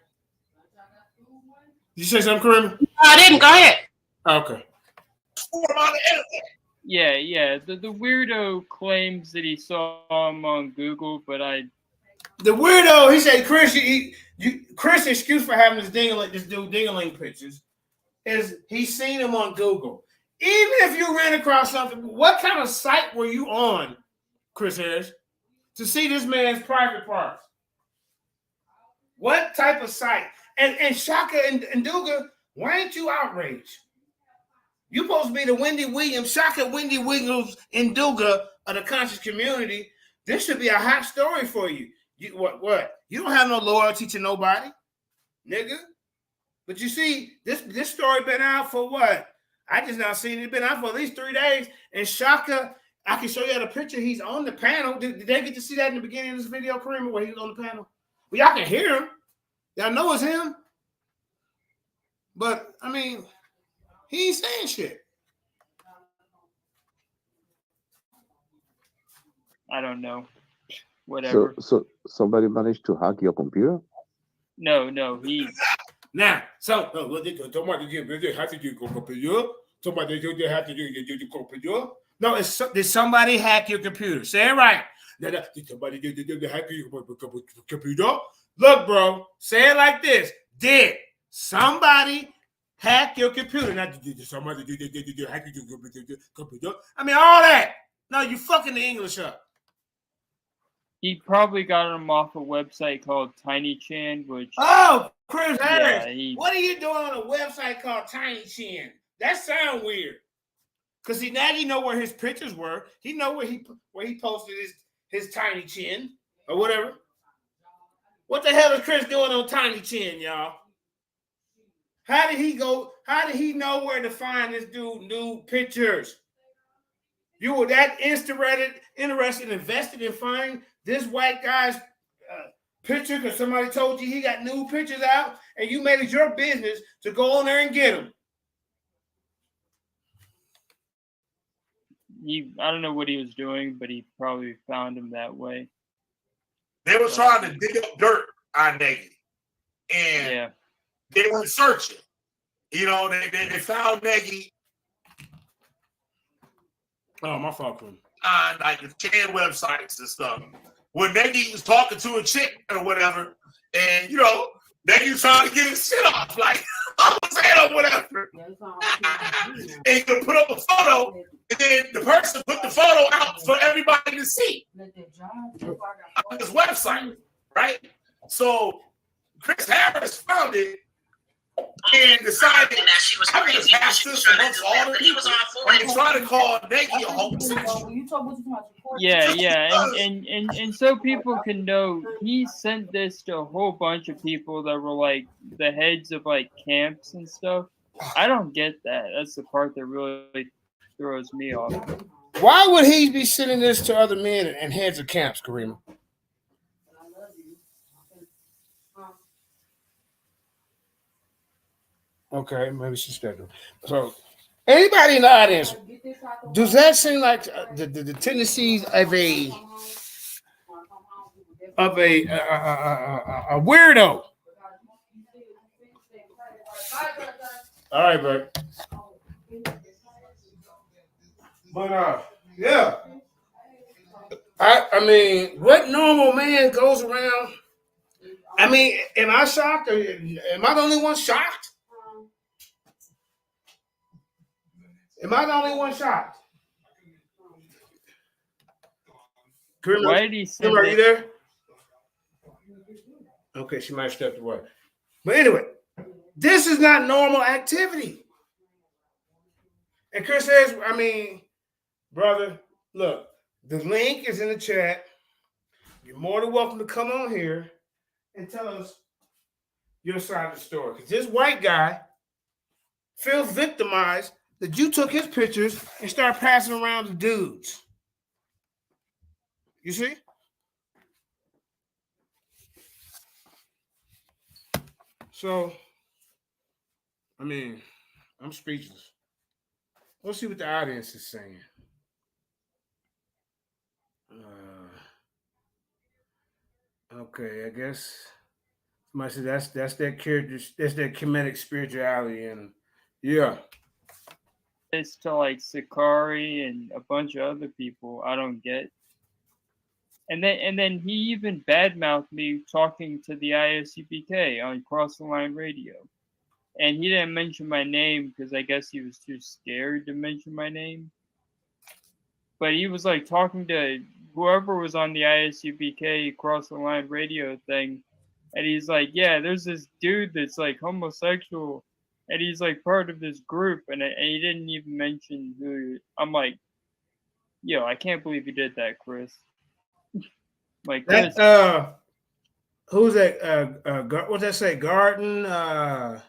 [SPEAKER 3] you say something, Kareem?
[SPEAKER 4] No, I didn't. Go ahead.
[SPEAKER 3] Okay.
[SPEAKER 6] Yeah. The weirdo claims that he saw him on Google, but
[SPEAKER 3] The weirdo, he said, Chris, Chris' excuse for having this dude dingling pictures is he's seen him on Google. Even if you ran across something, what kind of site were you on, Chris Harris, to see this man's private parts? What type of site? And Shaka and Duga, why ain't you outraged? You supposed to be the Wendy Williams, Shaka, Wendy Williams, and Duga of the conscious community. This should be a hot story for you. What? You don't have no loyalty to nobody, nigga. But you see, this story been out for what? I just now seen it been out for at least 3 days. And Shaka, I can show you the picture. He's on the panel. Did they get to see that in the beginning of this video, Kareem, where he was on the panel? Well, y'all can hear him. Y'all know it's him. But, I mean, he ain't saying shit.
[SPEAKER 6] I don't know. Whatever.
[SPEAKER 7] So somebody managed to hack your computer?
[SPEAKER 6] No, he.
[SPEAKER 3] Now, so somebody have to do computer. Somebody have to do computer. No, did somebody hack your computer? Say it right. Did somebody hack your computer? Look, bro, say it like this. Did somebody hack your computer? Now, did somebody hack your computer? I mean, all that. No, you fucking the English up.
[SPEAKER 6] He probably got them off a website called Tiny Chan, which.
[SPEAKER 3] Oh, Chris Harris.
[SPEAKER 6] Yeah,
[SPEAKER 3] what are you doing on a website called Tiny Chan? That sounds weird. Cause see, Nagi know where his pictures were. He know where he posted his Tiny Chin or whatever. What the hell is Chris doing on Tiny Chin, y'all? How did he go? How did he know where to find this dude new pictures? You were that interested, invested in finding this white guy's picture because somebody told you he got new pictures out, and you made it your business to go on there and get them.
[SPEAKER 6] I don't know what he was doing, but he probably found him that way.
[SPEAKER 1] They were trying to dig up dirt on Nagi, and they were searching. You know, they found Nagi.
[SPEAKER 3] Oh, my fault.
[SPEAKER 1] On like the Chan websites and stuff. When Nagi was talking to a chick or whatever, and you know, Nagi was trying to get his shit off, like I'm saying or whatever. And he could put up a photo, and then the person put the photo out for everybody to see on his website, right? So Chris Harris found it and decided I'm going to pass this amongst all the people and try to call Nagi a homosexual.
[SPEAKER 6] Yeah, and so people can know, he sent this to a whole bunch of people that were like the heads of like camps and stuff. I don't get that. That's the part that really throws me off.
[SPEAKER 3] Why would he be sending this to other men and heads of camps, Karima? Okay, maybe she's scheduled. So, anybody in the audience, does that seem like the tendencies of a weirdo? All right, bud. But yeah. I mean, what normal man goes around? I mean, am I shocked or am I the only one shocked? Am I the only one shocked?
[SPEAKER 6] Why did he send
[SPEAKER 3] are you there? Okay, she might have stepped away. But anyway, this is not normal activity. And Chris says, I mean, brother, look, the link is in the chat. You're more than welcome to come on here and tell us your side of the story. Because this white guy feels victimized that you took his pictures and started passing around to dudes. You see? So, I mean, I'm speechless. Let's see what the audience is saying. Okay, I guess somebody said that's that character, that's that comedic spirituality, and yeah.
[SPEAKER 6] It's to like Sakari and a bunch of other people I don't get. And then he even badmouthed me talking to the ISUPK on Cross the Line Radio. And he didn't mention my name because I guess he was too scared to mention my name. But he was like talking to whoever was on the ISUPK Cross the Line Radio thing. And he's like, yeah, there's this dude that's like homosexual. And he's like part of this group. And he didn't even mention who. I'm like, yo, I can't believe you did that, Chris. Like, Chris.
[SPEAKER 3] Who's that? What's that say? Gardner.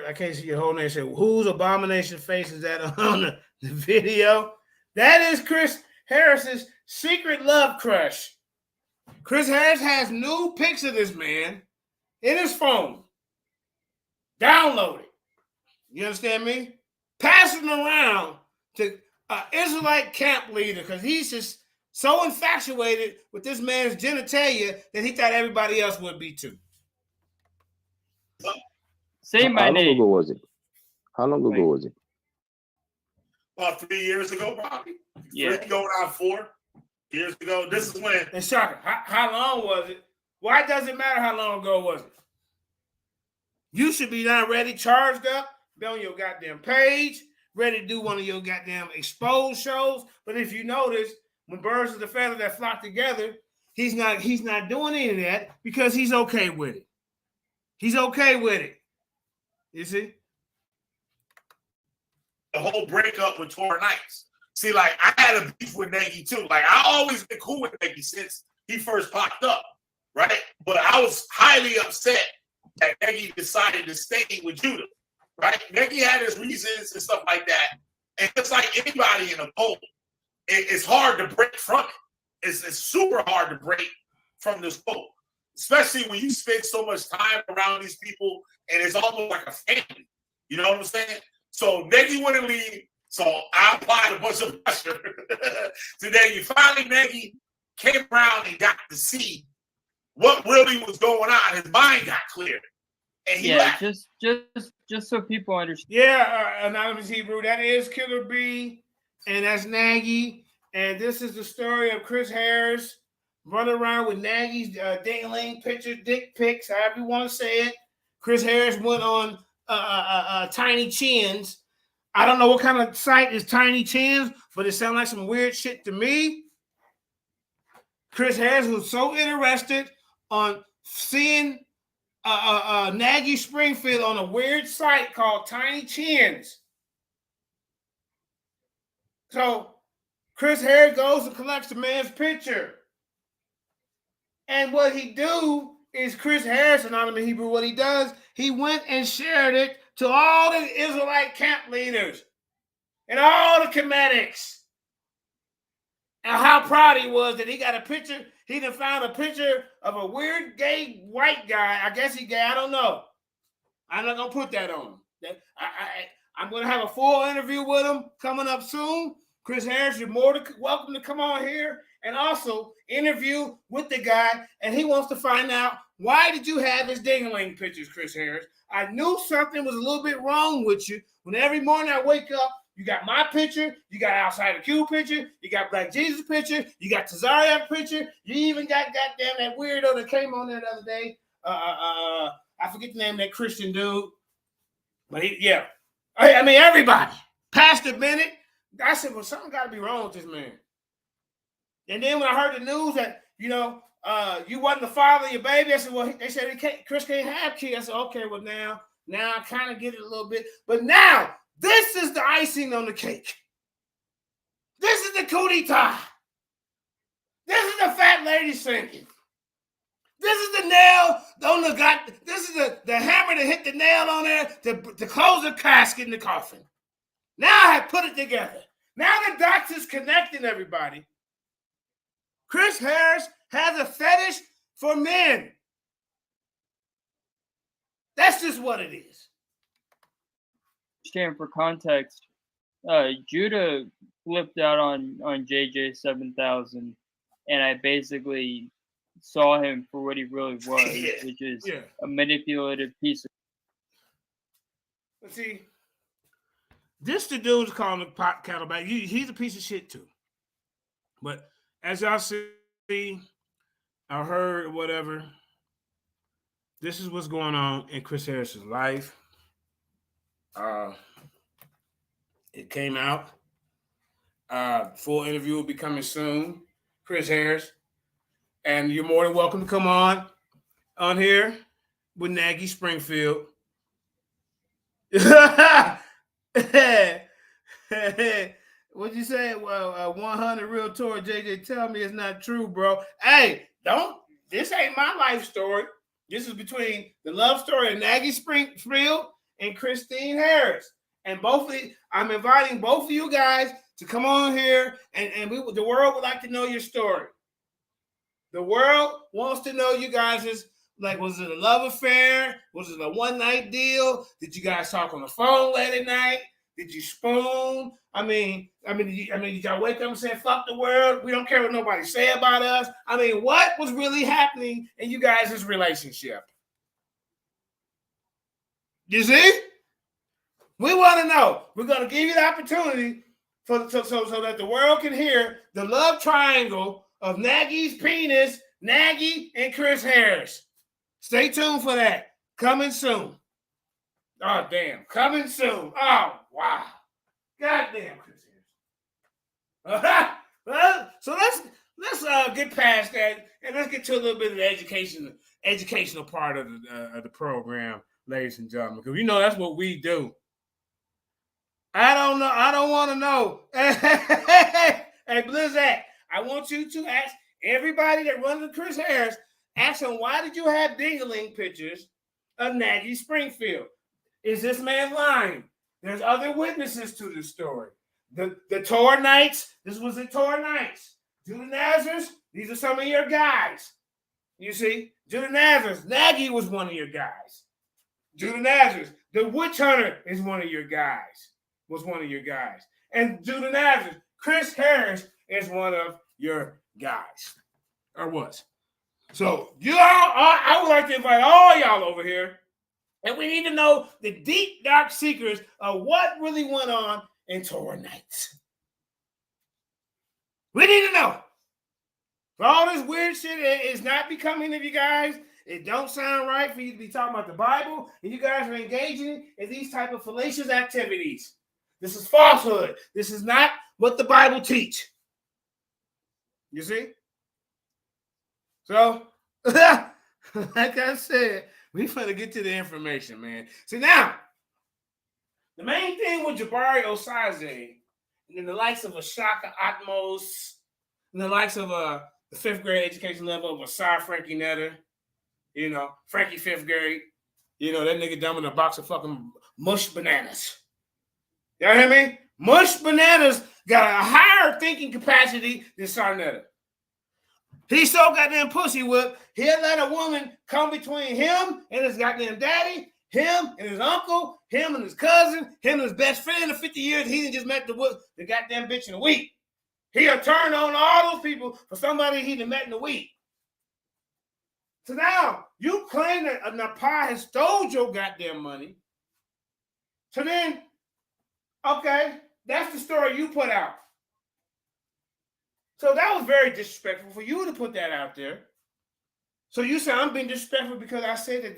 [SPEAKER 3] I can't see your whole name. Say, whose abomination face is that on the video? That is Chris Harris's secret love crush. Chris Harris has new pics of this man in his phone. Download it. You understand me? Passing around to an Israelite camp leader because he's just so infatuated with this man's genitalia that he thought everybody else would be too.
[SPEAKER 6] Say my
[SPEAKER 7] How long
[SPEAKER 6] name.
[SPEAKER 7] ago was it? How long ago was it?
[SPEAKER 1] About 3 years ago, probably.
[SPEAKER 6] Yeah.
[SPEAKER 1] 3 going on 4 years ago. This is when.
[SPEAKER 3] And Shaka, how long was it? Why does it matter how long ago was it? You should be now ready, charged up, be on your goddamn page, ready to do one of your goddamn exposed shows. But if you notice, when birds of the feather that flock together, he's not doing any of that because he's okay with it. He's okay with it. You see?
[SPEAKER 1] The whole breakup with Torah Nights. See, like, I had a beef with Nagi too. Like, I always been cool with Nagi since he first popped up, right? But I was highly upset that Nagi decided to stay with Judah, right? Nagi had his reasons and stuff like that. And just like anybody in a cult, it's hard to break from it. It's super hard to break from this cult, especially when you spend so much time around these people and it's almost like a family. You know what I'm saying? So Nagi wouldn't leave. So I applied a bunch of pressure to Nagi. Finally, Nagi came around and got to see what really was going on. His mind got clear. And he left.
[SPEAKER 6] just so people understand.
[SPEAKER 3] Yeah, Anonymous Hebrew, that is Killer B, and that's Nagi. And this is the story of Chris Harris running around with Nagi's ding-a-ling picture, dick pics, however you want to say it. Chris Harris went on Tiny Chins. I don't know what kind of site is Tiny Chins, but it sounds like some weird shit to me. Chris Harris was so interested on seeing Nagi Springfield on a weird site called Tiny Chins. So Chris Harris goes and collects the man's picture. And what he do is Chris Harris, Anonymous Hebrew, what he does, he went and shared it to all the Israelite camp leaders and all the Kemetics. And how proud he was that he got a picture. He done found a picture of a weird gay white guy. I guess he gay. I don't know. I'm not going to put that on him. I'm going to have a full interview with him coming up soon. Chris Harris, you're more than welcome to come on here and also interview with the guy. And he wants to find out, why did you have his ding-a-ling pictures, Chris Harris? I knew something was a little bit wrong with you. When every morning I wake up, you got my picture, you got Outside the Q picture, you got Black Jesus picture, you got Tazariak picture, you even got goddamn that weirdo that came on there the other day. I forget the name of that Christian dude. But I mean, everybody. Pastor Bennett. I said, well, something got to be wrong with this man. And then when I heard the news that, you wasn't the father of your baby, I said, well, they said Chris can't have kids. I said, okay, well, now I kind of get it a little bit. But now, this is the icing on the cake. This is the coup d'etat. This is the fat lady singing. This is the nail on the gut. This is the hammer that hit the nail on there to close the casket in the coffin. Now I have put it together. Now the dots is connecting everybody. Chris Harris has a fetish for men. That's just what it is.
[SPEAKER 6] For context, Judah flipped out on JJ 7000, and I basically saw him for what he really was, which is a manipulative piece of.
[SPEAKER 3] Let's see. This the dude's calling the pot cattle back. He's a piece of shit too. But as y'all see, I heard whatever. This is what's going on in Chris Harris's life. It came out. Full interview will be coming soon. Chris Harris. And you're more than welcome to come on here with Nagi Springfield. What'd you say? Well, 100 real Torah. JJ, tell me it's not true, bro. Hey, this ain't my life story. This is between the love story of Nagi Springfield and Christine Harris. And I'm inviting both of you guys to come on here, and the world would like to know your story. The world wants to know you guys' was it a love affair? Was it a one-night deal? Did you guys talk on the phone late at night? Did you spoon? Did y'all wake up and say, fuck the world? We don't care what nobody say about us. I mean, what was really happening in you guys' relationship? You see? We want to know. We're going to give you the opportunity so that the world can hear the love triangle of Nagi's penis, Nagi, and Chris Harris. Stay tuned for that. Coming soon. Oh, damn. Coming soon. Oh, wow. Goddamn, Chris Harris. Well, so let's get past that and let's get to a little bit of the educational part of the program, ladies and gentlemen, because that's what we do. I don't know. I don't want to know. Hey, Blizzak, I want you to ask everybody that runs with Chris Harris, ask him, why did you have dingling pictures of Nagi Springfield? Is this man lying? There's other witnesses to the story. The Torah Nights, this was the Torah Nights. Judah Nazareth, these are some of your guys. You see, Judah Nazareth, Nagi was one of your guys. Judah Nazareth, the Witch Hunter is one of your guys. And Judah Nazareth, Chris Harris is one of your guys. Or was. So I would like to invite all y'all over here, and we need to know the deep, dark secrets of what really went on in Torah Nights. We need to know. For all this weird shit is not becoming of you guys. It don't sound right for you to be talking about the Bible, and you guys are engaging in these type of fallacious activities. This is falsehood. This is not what the Bible teach. You see? So, like I said, we finna get to the information, man. See, now, the main thing with Jabari Osaze and the likes of a Shaka Atmos and the likes of the 5th grade education level of Asar Frankie Netter, Frankie 5th grade, that nigga dumb in a box of fucking mush bananas. Y'all hear me? Mush Bananas got a higher thinking capacity than Sarnetta. He's so goddamn pussy whipped, he'll let a woman come between him and his goddamn daddy, him and his uncle, him and his cousin, him and his best friend of 50 years. He done just met the goddamn bitch in a week. He'll turn on all those people for somebody he done met in a week. So now, you claim that a Napa has stole your goddamn money. So then, okay, that's the story you put out. So that was very disrespectful for you to put that out there. So you say I'm being disrespectful because I said that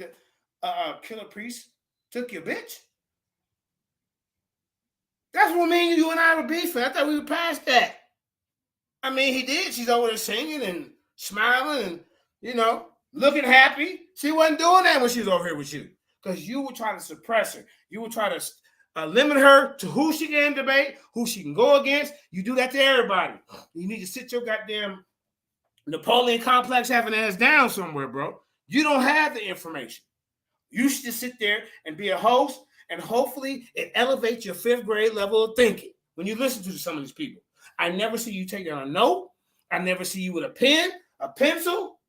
[SPEAKER 3] the Killer Priest took your bitch? That's what me and you and I were beefing. I thought we were past that. I mean, he did. She's over there singing and smiling and, looking happy. She wasn't doing that when she was over here with you because you were trying to suppress her. You were trying to limit her to who she can debate, who she can go against. You do that to everybody. You need to sit your goddamn Napoleon complex having ass down somewhere, bro. You don't have the information. You should just sit there and be a host, and hopefully it elevates your 5th grade level of thinking when you listen to some of these people. I never see you take down a note. I never see you with a pen, a pencil,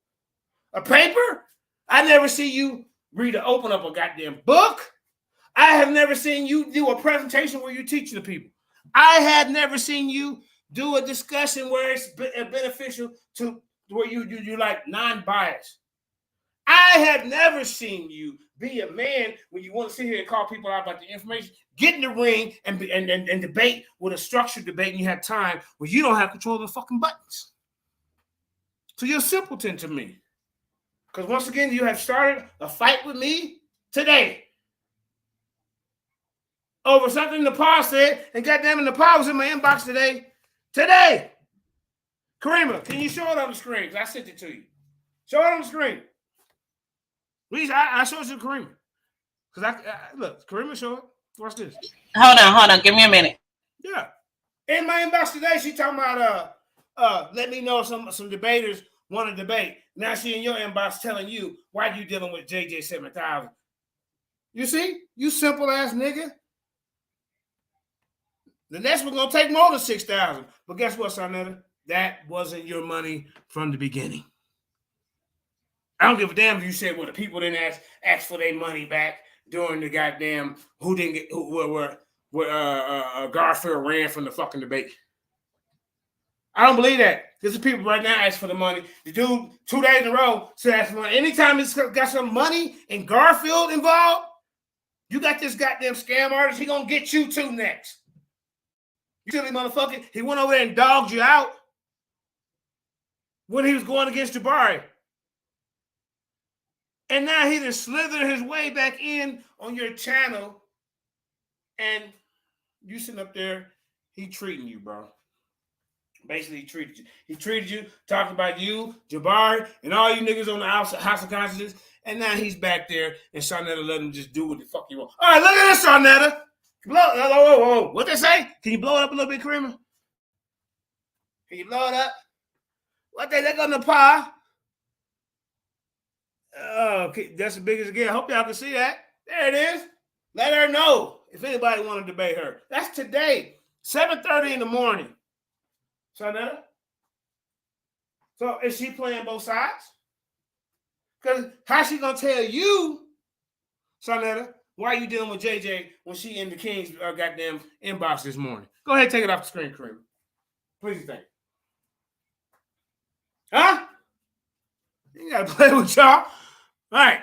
[SPEAKER 3] a paper. I never see you open up a goddamn book. I have never seen you do a presentation where you teach the people. I have never seen you do a discussion where it's beneficial to where you like non-biased. I have never seen you be a man when you want to sit here and call people out about the information. Get in the ring and debate with a structured debate, and you have time where you don't have control of the fucking buttons. So you're a simpleton to me. Because once again, you have started a fight with me today over something Nepal said, and goddamn it, Nepal was in my inbox today. Karima, can you show it on the screen? Because I sent it to you. Show it on the screen. Please, I showed it to Karima. Because look, Karima, show it. Watch this.
[SPEAKER 4] Hold on. Give me a minute.
[SPEAKER 3] Yeah. In my inbox today, she talking about let me know some debaters want to debate. Now she in your inbox telling you why you dealing with JJ 7000. You see? You simple ass nigga. The next one's gonna take more than 6,000. But guess what, Sarnetta? That wasn't your money from the beginning. I don't give a damn if you said, well, the people didn't ask for their money back during the goddamn who where Garfield ran from the fucking debate. I don't believe that. There's people right now ask for the money. The dude 2 days in a row said ask for money. Anytime it's got some money and Garfield involved, you got this goddamn scam artist. He gonna get you too next. You silly motherfucker. He went over there and dogged you out when he was going against Jabari. And now he just slithered his way back in on your channel. And you sitting up there, he treating you, bro. Basically, he treated you. He treated you, talking about you, Jabari, and all you niggas on the House of Consciousness. And now he's back there, and Sarnetta let him just do what the fuck he want. All right, look at this, Sarnetta. Whoa. What they say? Can you blow it up a little bit, Kramer? Can you blow it up? What they look on the pie? Oh, okay, that's the biggest again. I hope y'all can see that. There it is. Let her know if anybody want to debate her. That's today, 7:30 in the morning. Sarnetta? So is she playing both sides? Because how's she going to tell you, Sarnetta, why you dealing with JJ when she in the King's goddamn inbox this morning? Go ahead and take it off the screen, Kramer. Please think. Huh? You got to play with y'all. All right.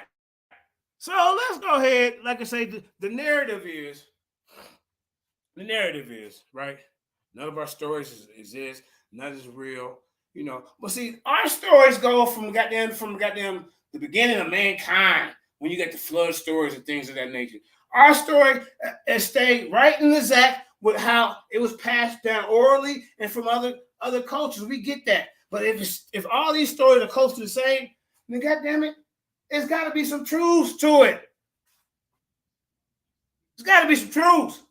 [SPEAKER 3] So let's go ahead. Like I say, the narrative is, right? None of our stories exist. None is real, you know. But see, our stories go from goddamn the beginning of mankind when you get the flood stories and things of that nature. Our story has stayed right in the exact with how it was passed down orally and from other cultures. We get that. But if all these stories are close to the same, then goddamn it, there's got to be some truths to it. There's got to be some truths.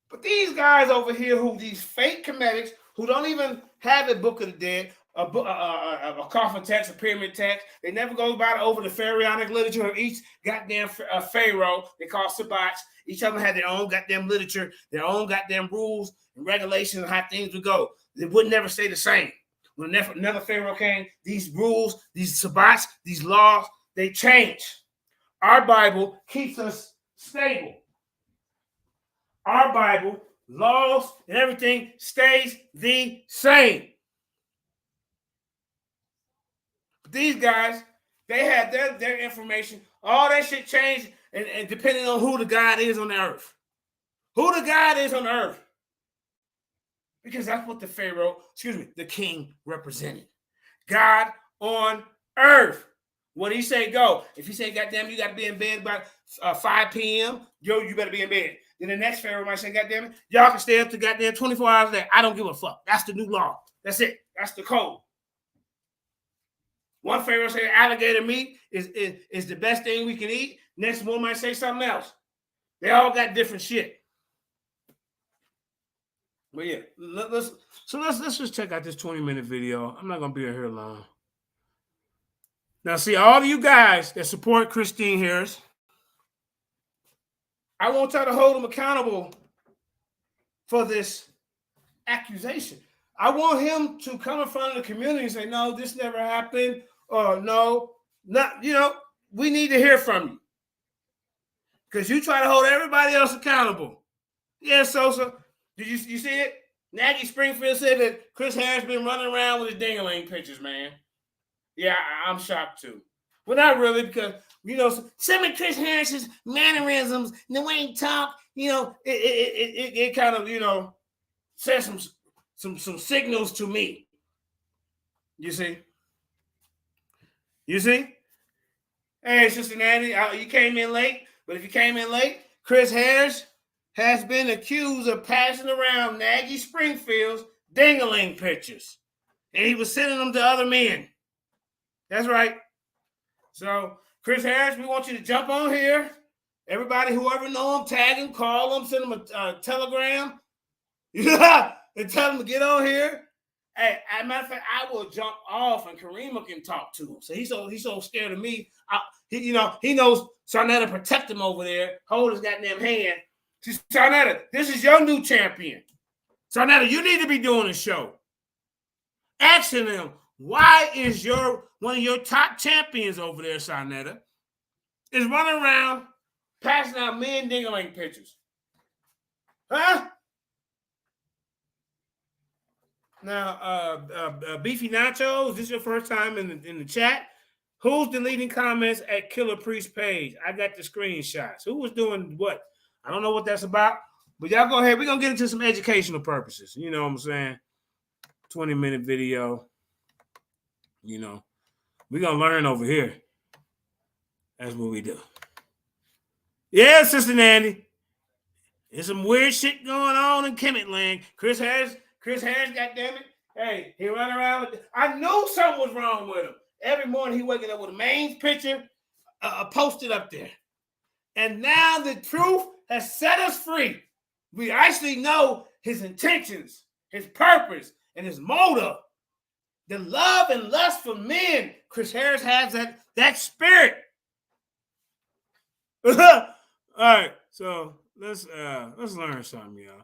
[SPEAKER 3] But these guys over here, these fake comedics, who don't even have a Book of the Dead, a coffin text, a pyramid text, they never go about it over the pharaonic literature of each goddamn pharaoh they call sabbats. Each of them had their own goddamn literature, their own goddamn rules and regulations of how things would go. They would never stay the same. When another pharaoh came, these rules, these sabbats, these laws, they change. Our Bible keeps us stable. Our Bible, laws, and everything stays the same. But these guys, they had their information. All that shit changed, and depending on who the God is on the earth. Who the God is on the earth. Because that's what the king represented. God on earth. What he say, go. If he say, goddamn, you got to be in bed by 5 p.m., you better be in bed. Then the next pharaoh might say, goddamn it, y'all can stay up to goddamn 24 hours a day. I don't give a fuck. That's the new law. That's it. That's the code. One pharaoh say alligator meat is the best thing we can eat. Next one might say something else. They all got different shit. But yeah, let's just check out this 20-minute video. I'm not gonna be here long. Now, see, all of you guys that support Christine Harris, I want y'all to hold them accountable for this accusation. I want him to come in front of the community and say, no, this never happened, or no, not, we need to hear from you. Because you try to hold everybody else accountable. Yeah, Sosa, did you see it? Nagi Springfield said that Chris Harris been running around with his ding-a-ling pictures, man. Yeah, I'm shocked too. Well, not really, because, some of Chris Harris's mannerisms, the way he talk, it kind of, says some signals to me. You see? Hey, Sister Nanny, you came in late, but if you came in late, Chris Harris has been accused of passing around Nagi Springfield's ding-a-ling pictures. And he was sending them to other men. That's right. So, Chris Harris, we want you to jump on here. Everybody, whoever know him, tag him, call him, send him a telegram. And tell him to get on here. Hey, as a matter of fact, I will jump off and Karima can talk to him. So he's so scared of me. He knows Sarnetta protect him over there, hold his goddamn hand. Sarnetta, this is your new champion. Sarnetta, you need to be doing a show. Asking him, why is one of your top champions over there, Sarnetta, is running around passing out men ding-a-ling pictures. Huh? Now, Beefy Nacho, is this your first time in the chat? Who's deleting comments at Killer Priest page? I got the screenshots. Who was doing what? I don't know what that's about, but y'all go ahead. We're going to get into some educational purposes. You know what I'm saying? 20-minute video. You know, we're going to learn over here. That's what we do. Yeah, Sister Nandy. There's some weird shit going on in Kemet land. Chris Harris, goddammit. Hey, he run around with. I knew something was wrong with him. Every morning he waking up with a main picture posted up there. And now the truth has set us free. We actually know his intentions, his purpose, and his motive. The love and lust for men. Chris Harris has that spirit. All right, so let's learn something, y'all.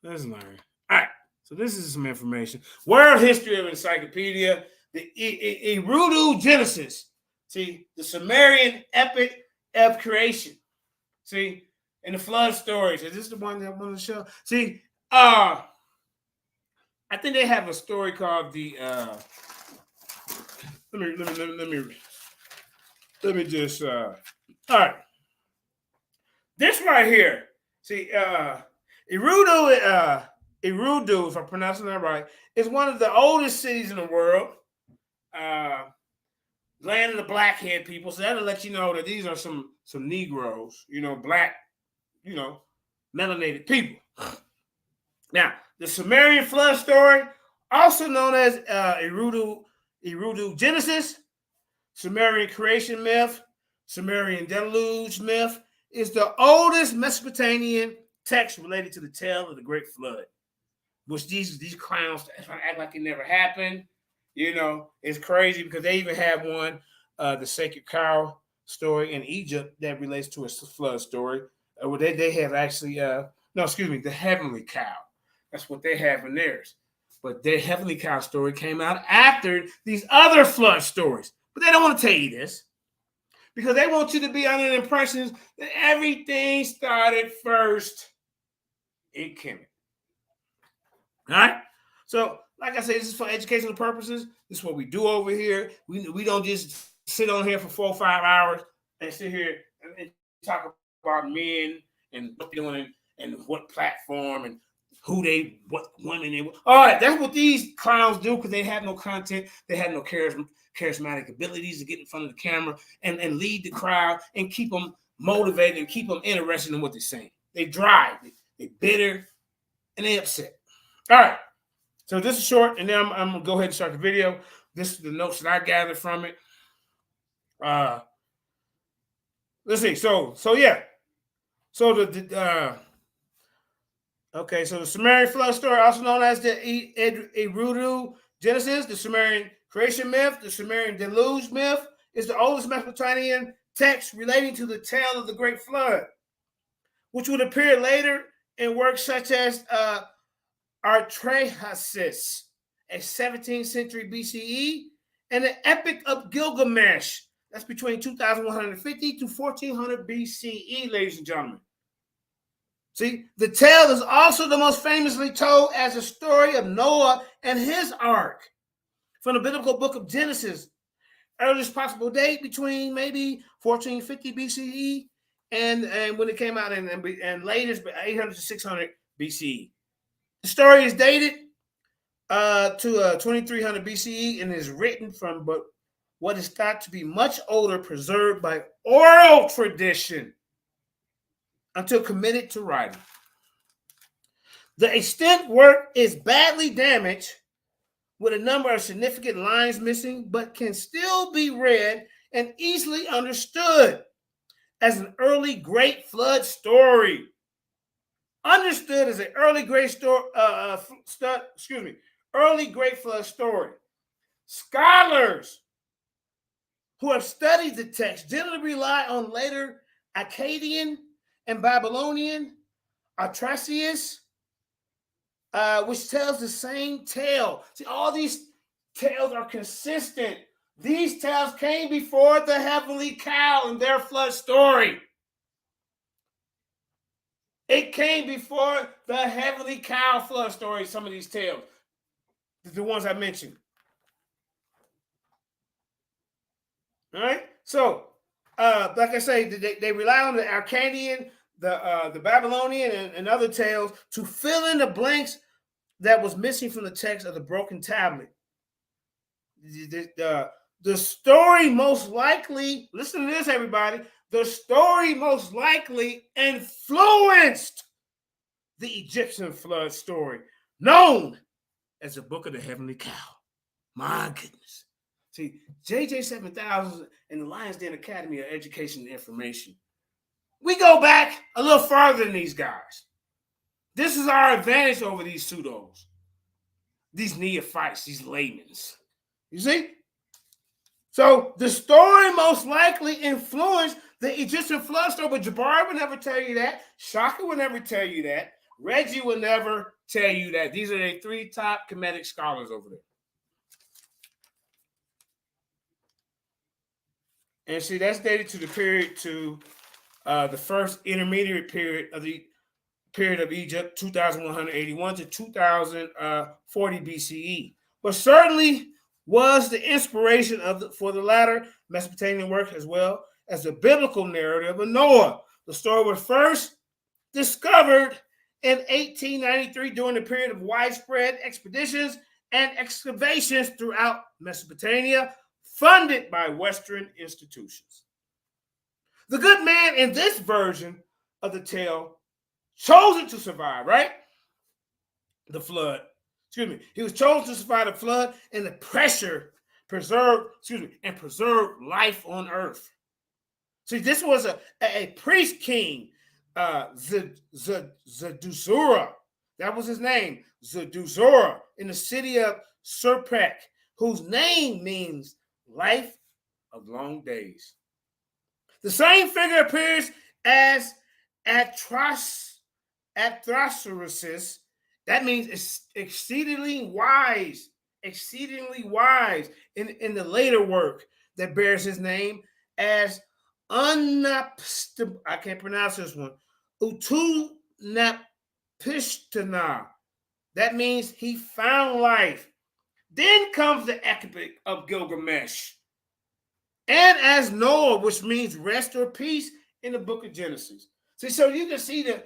[SPEAKER 3] Let's learn. All right, so this is some information. World History of Encyclopedia, the Erudu Genesis. See, the Sumerian epic of creation. See, and the flood stories. Is this the one that I want to show? See, I think they have a story called the. Let me just. All right. This right here, see, Erudu, if I'm pronouncing that right, is one of the oldest cities in the world. Land of the blackhead people. So that'll let you know that these are some Negroes, black, melanated people. Now, the Sumerian flood story, also known as Erudu Genesis, Sumerian creation myth, Sumerian deluge myth, is the oldest Mesopotamian text related to the tale of the Great Flood, which these clowns act like it never happened. It's crazy because they even have one, the Sacred Cow story in Egypt that relates to a flood story. Where they have actually, the Heavenly Cow. That's what they have in theirs. But their Heavenly Cow story came out after these other flood stories. But they don't want to tell you this, because they want you to be under the impression that everything started first in Kemet. All right? So, like I said, this is for educational purposes. This is what we do over here. We don't just sit on here for 4 or 5 hours and sit here and talk about men and what they're doing and what platform and what women they. All right, that's what these clowns do, because they have no content. They have no charismatic abilities to get in front of the camera and lead the crowd and keep them motivated and keep them interested in what they're saying. They dry, they bitter, and they upset. All right, so this is short, and then I'm gonna go ahead and start the video. This is the notes that I gathered from it. Let's see. So yeah. So so the Sumerian flood story, also known as the Erudu Genesis, the Sumerian creation myth, the Sumerian deluge myth, is the oldest Mesopotamian text relating to the tale of the Great Flood, which would appear later in works such as Artrahasis, a 17th century BCE, and the Epic of Gilgamesh. That's between 2150 to 1400 BCE, ladies and gentlemen. See, the tale is also the most famously told as a story of Noah and his ark from the biblical book of Genesis. Earliest possible date between maybe 1450 BCE and when it came out, and latest 800 to 600 BCE. The story is dated to 2300 BCE and is written from what is thought to be much older, preserved by oral tradition until committed to writing. The extant work is badly damaged with a number of significant lines missing, but can still be read and easily understood as an early Great Flood story. Understood as an early Great Flood story. Scholars who have studied the text generally rely on later Akkadian and Babylonian Atrahasis, which tells the same tale. See, all these tales are consistent. These tales came before the Heavenly Cow and their flood story. It came before the heavenly cow flood story, some of these tales. The ones I mentioned. All right? So, like I say, they rely on the Akkadian, the Babylonian, and other tales to fill in the blanks that was missing from the text of the broken tablet. The story most likely, listen to this, everybody, the story most likely influenced the Egyptian flood story, known as the Book of the Heavenly Cow. My goodness. See, JJ 7000 and the Lions Den Academy of Education and Information. We go back a little farther than these guys. This is our advantage over these pseudos, these neophytes, these laymen's. You see? So the story most likely influenced the Egyptian flood story, but Jabari would never tell you that. Shaka would never tell you that. Reggie would never tell you that. These are the three top Kemetic scholars over there. And see, that's dated to the period to the first intermediate period of Egypt, 2181 to 2040 BCE. But certainly was the inspiration for the latter Mesopotamian work, as well as the biblical narrative of Noah. The story was first discovered in 1893 during the period of widespread expeditions and excavations throughout Mesopotamia, funded by Western institutions. The good man in this version of the tale chosen to survive, right? The flood. He was chosen to survive the flood and the pressure preserve life on earth. See, this was a priest king, Zeduzura. That was his name, Zeduzura, in the city of Serpek, whose name means life of long days. The same figure appears as Atrasaurus. That means exceedingly wise in the later work that bears his name as I can't pronounce this one, Utunapishtina. That means he found life. Then comes the Epic of Gilgamesh, and as Noah, which means rest or peace in the book of Genesis. See, so you can see the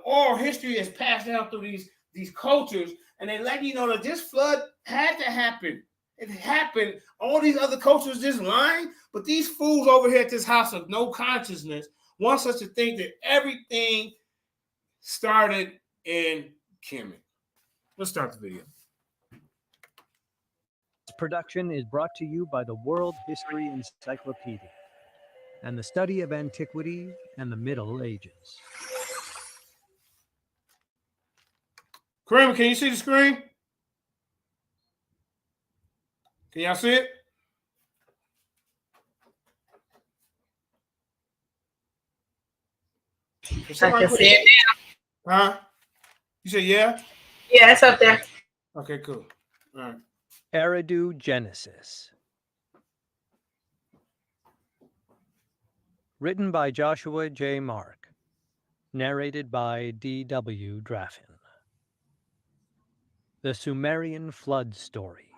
[SPEAKER 3] oral history is passed down through these cultures, and they let you know that this flood had to happen. It happened. All these other cultures just lying, but these fools over here at this house of no consciousness want us to think that everything started in Kemet. Let's start the video.
[SPEAKER 8] This production is brought to you by the World History Encyclopedia and the study of antiquity and the Middle Ages.
[SPEAKER 3] Kramer, can you see the screen? Can y'all see it?
[SPEAKER 4] I can see it now.
[SPEAKER 3] Huh? You said yeah?
[SPEAKER 4] Yeah, it's up there.
[SPEAKER 3] Okay, cool. All right.
[SPEAKER 8] Eridu Genesis. Written by Joshua J. Mark. Narrated by D.W. Draffin. The Sumerian Flood Story,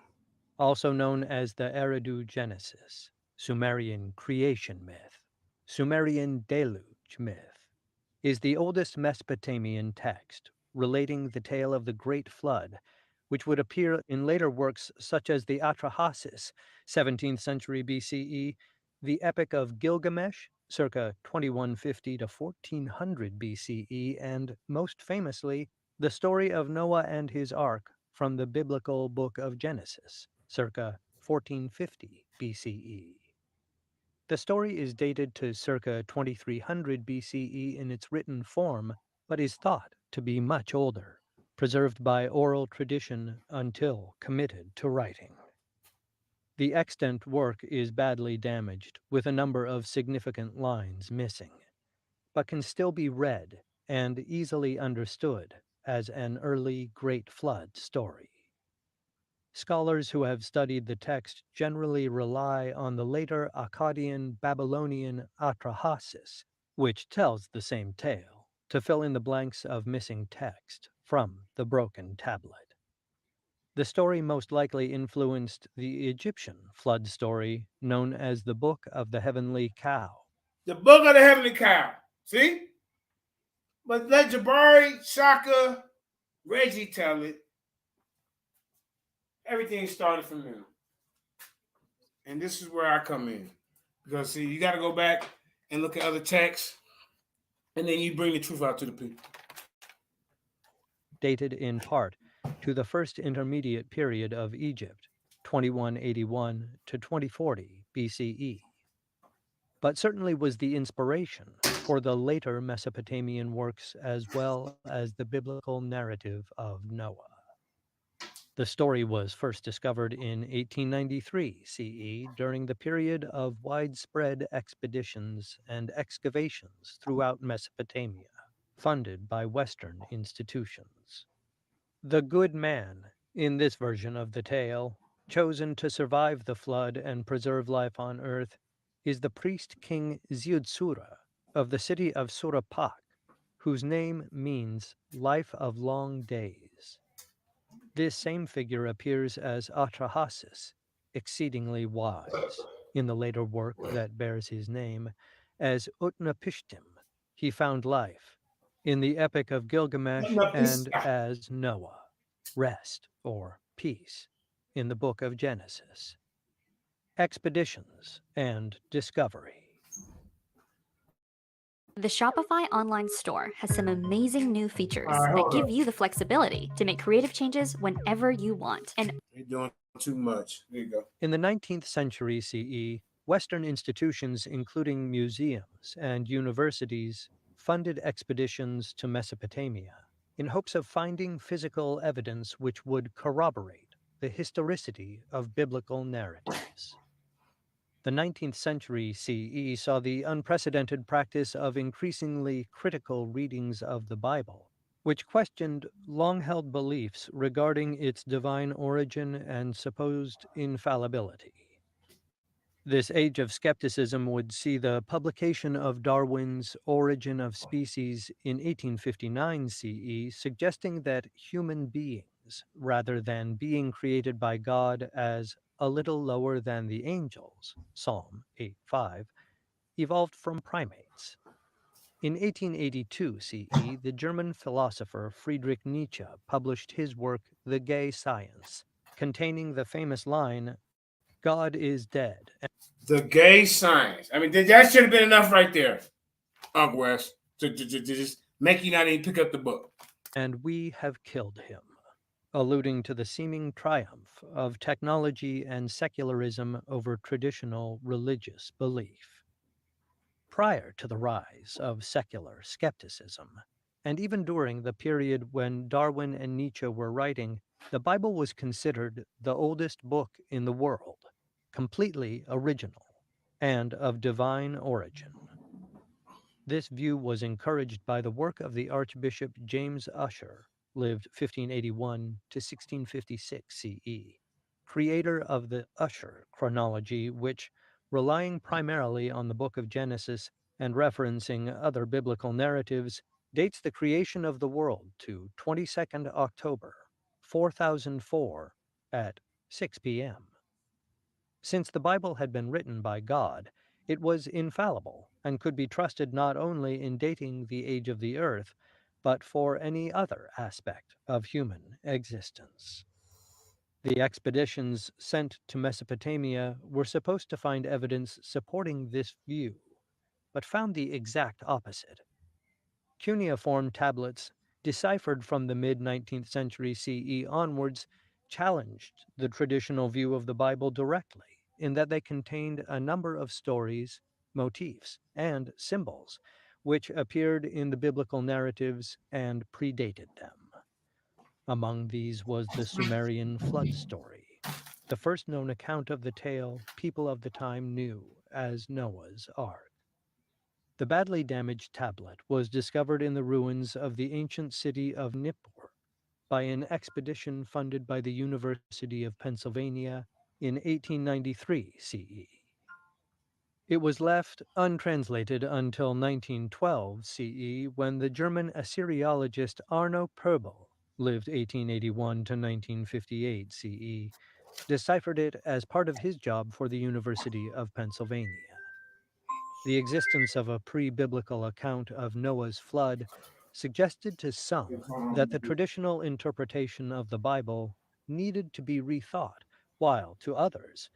[SPEAKER 8] also known as the Eridu Genesis, Sumerian Creation Myth, Sumerian Deluge Myth, is the oldest Mesopotamian text relating the tale of the Great Flood, which would appear in later works such as the Atrahasis, 17th century BCE, the Epic of Gilgamesh, circa 2150 to 1400 BCE, and, most famously, the story of Noah and his ark from the biblical book of Genesis, circa 1450 BCE. The story is dated to circa 2300 BCE in its written form, but is thought to be much older, preserved by oral tradition until committed to writing. The extant work is badly damaged, with a number of significant lines missing, but can still be read and easily understood as an early Great Flood story. Scholars who have studied the text generally rely on the later Akkadian Babylonian Atrahasis, which tells the same tale, to fill in the blanks of missing text from the broken tablet. The story most likely influenced the Egyptian flood story known as the Book of the Heavenly Cow.
[SPEAKER 3] The Book of the Heavenly Cow. See? But let Jabari, Shaka, Reggie tell it. Everything started from them. And this is where I come in. Because, see, you got to go back and look at other texts, and then you bring the truth out to the people.
[SPEAKER 8] Dated in part to the first intermediate period of Egypt, 2181 to 2040 BCE, but certainly was the inspiration for the later Mesopotamian works as well as the biblical narrative of Noah. The story was first discovered in 1893 CE during the period of widespread expeditions and excavations throughout Mesopotamia, funded by Western institutions. The good man, in this version of the tale, chosen to survive the flood and preserve life on earth, is the priest king Ziudsura of the city of Surapak, whose name means life of long days. This same figure appears as Atrahasis, exceedingly wise, in the later work that bears his name, as Utnapishtim, he found life, in the Epic of Gilgamesh, and as Noah, rest or peace, in the book of Genesis. Expeditions and discovery.
[SPEAKER 9] The Shopify online store has some amazing new features that give you the flexibility to make creative changes whenever you want. And
[SPEAKER 3] You're doing too much. There you go.
[SPEAKER 8] In the 19th century CE, Western institutions, including museums and universities, funded expeditions to Mesopotamia in hopes of finding physical evidence which would corroborate the historicity of biblical narratives. The 19th century CE saw the unprecedented practice of increasingly critical readings of the Bible, which questioned long-held beliefs regarding its divine origin and supposed infallibility. This age of skepticism would see the publication of Darwin's Origin of Species in 1859 CE, suggesting that human beings, rather than being created by God as a little lower than the angels, Psalm 8:5, evolved from primates. In 1882 CE, the German philosopher Friedrich Nietzsche published his work The Gay Science, containing the famous line, "God is dead."
[SPEAKER 3] The Gay Science. I mean, that should have been enough right there, Uncle West, to just make you not even pick up the book.
[SPEAKER 8] And we have killed him, alluding to the seeming triumph of technology and secularism over traditional religious belief. Prior to the rise of secular skepticism, and even during the period when Darwin and Nietzsche were writing, the Bible was considered the oldest book in the world, completely original, and of divine origin. This view was encouraged by the work of the Archbishop James Ussher, lived 1581 to 1656 CE, creator of the Ussher chronology, which, relying primarily on the book of Genesis and referencing other biblical narratives, dates the creation of the world to 22nd October, 4004 at 6 p.m. Since the Bible had been written by God, it was infallible and could be trusted not only in dating the age of the earth, but for any other aspect of human existence. The expeditions sent to Mesopotamia were supposed to find evidence supporting this view, but found the exact opposite. Cuneiform tablets, deciphered from the mid-19th century CE onwards, challenged the traditional view of the Bible directly, in that they contained a number of stories, motifs, and symbols which appeared in the biblical narratives and predated them. Among these was the Sumerian flood story, the first known account of the tale people of the time knew as Noah's Ark. The badly damaged tablet was discovered in the ruins of the ancient city of Nippur by an expedition funded by the University of Pennsylvania in 1893 CE. It was left untranslated until 1912 CE when the German Assyriologist Arno Perbel lived 1881 to 1958 CE, deciphered it as part of his job for the University of Pennsylvania. The existence of a pre-biblical account of Noah's flood suggested to some that the traditional interpretation of the Bible needed to be rethought, while to others,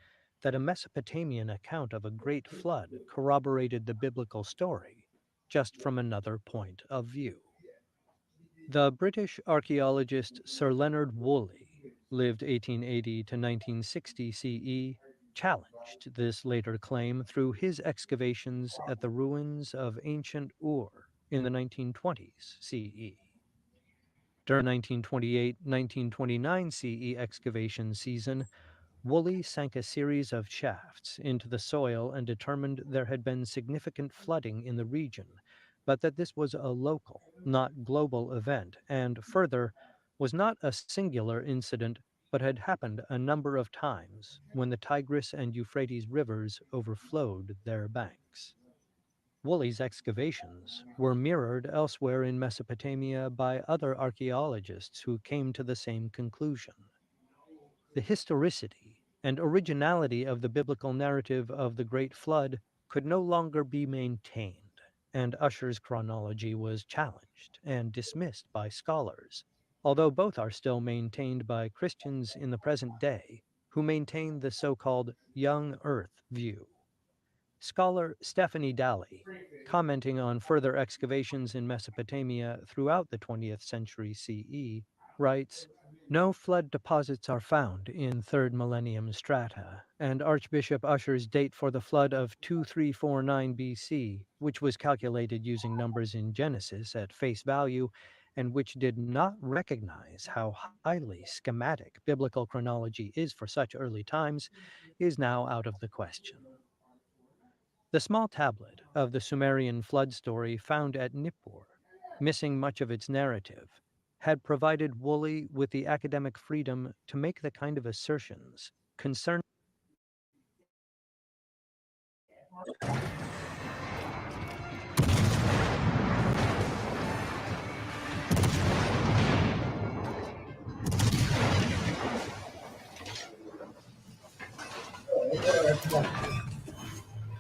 [SPEAKER 8] that a Mesopotamian account of a great flood corroborated the biblical story, just from another point of view. The British archaeologist Sir Leonard Woolley lived 1880 to 1960 CE, challenged this later claim through his excavations at the ruins of ancient Ur in the 1920s CE. During the 1928-1929 CE excavation season, Woolley sank a series of shafts into the soil and determined there had been significant flooding in the region, but that this was a local, not global event, and further, was not a singular incident, but had happened a number of times when the Tigris and Euphrates rivers overflowed their banks. Woolley's excavations were mirrored elsewhere in Mesopotamia by other archaeologists who came to the same conclusion. The historicity and originality of the biblical narrative of the Great Flood could no longer be maintained, and Ussher's chronology was challenged and dismissed by scholars, although both are still maintained by Christians in the present day who maintain the so-called young earth view. Scholar Stephanie Daly, commenting on further excavations in Mesopotamia throughout the 20th century CE, writes, "No flood deposits are found in 3rd millennium strata, and Archbishop Ussher's date for the flood of 2349 BC, which was calculated using numbers in Genesis at face value, and which did not recognize how highly schematic biblical chronology is for such early times, is now out of the question." The small tablet of the Sumerian flood story found at Nippur, missing much of its narrative, had provided Woolley with the academic freedom to make the kind of assertions concerning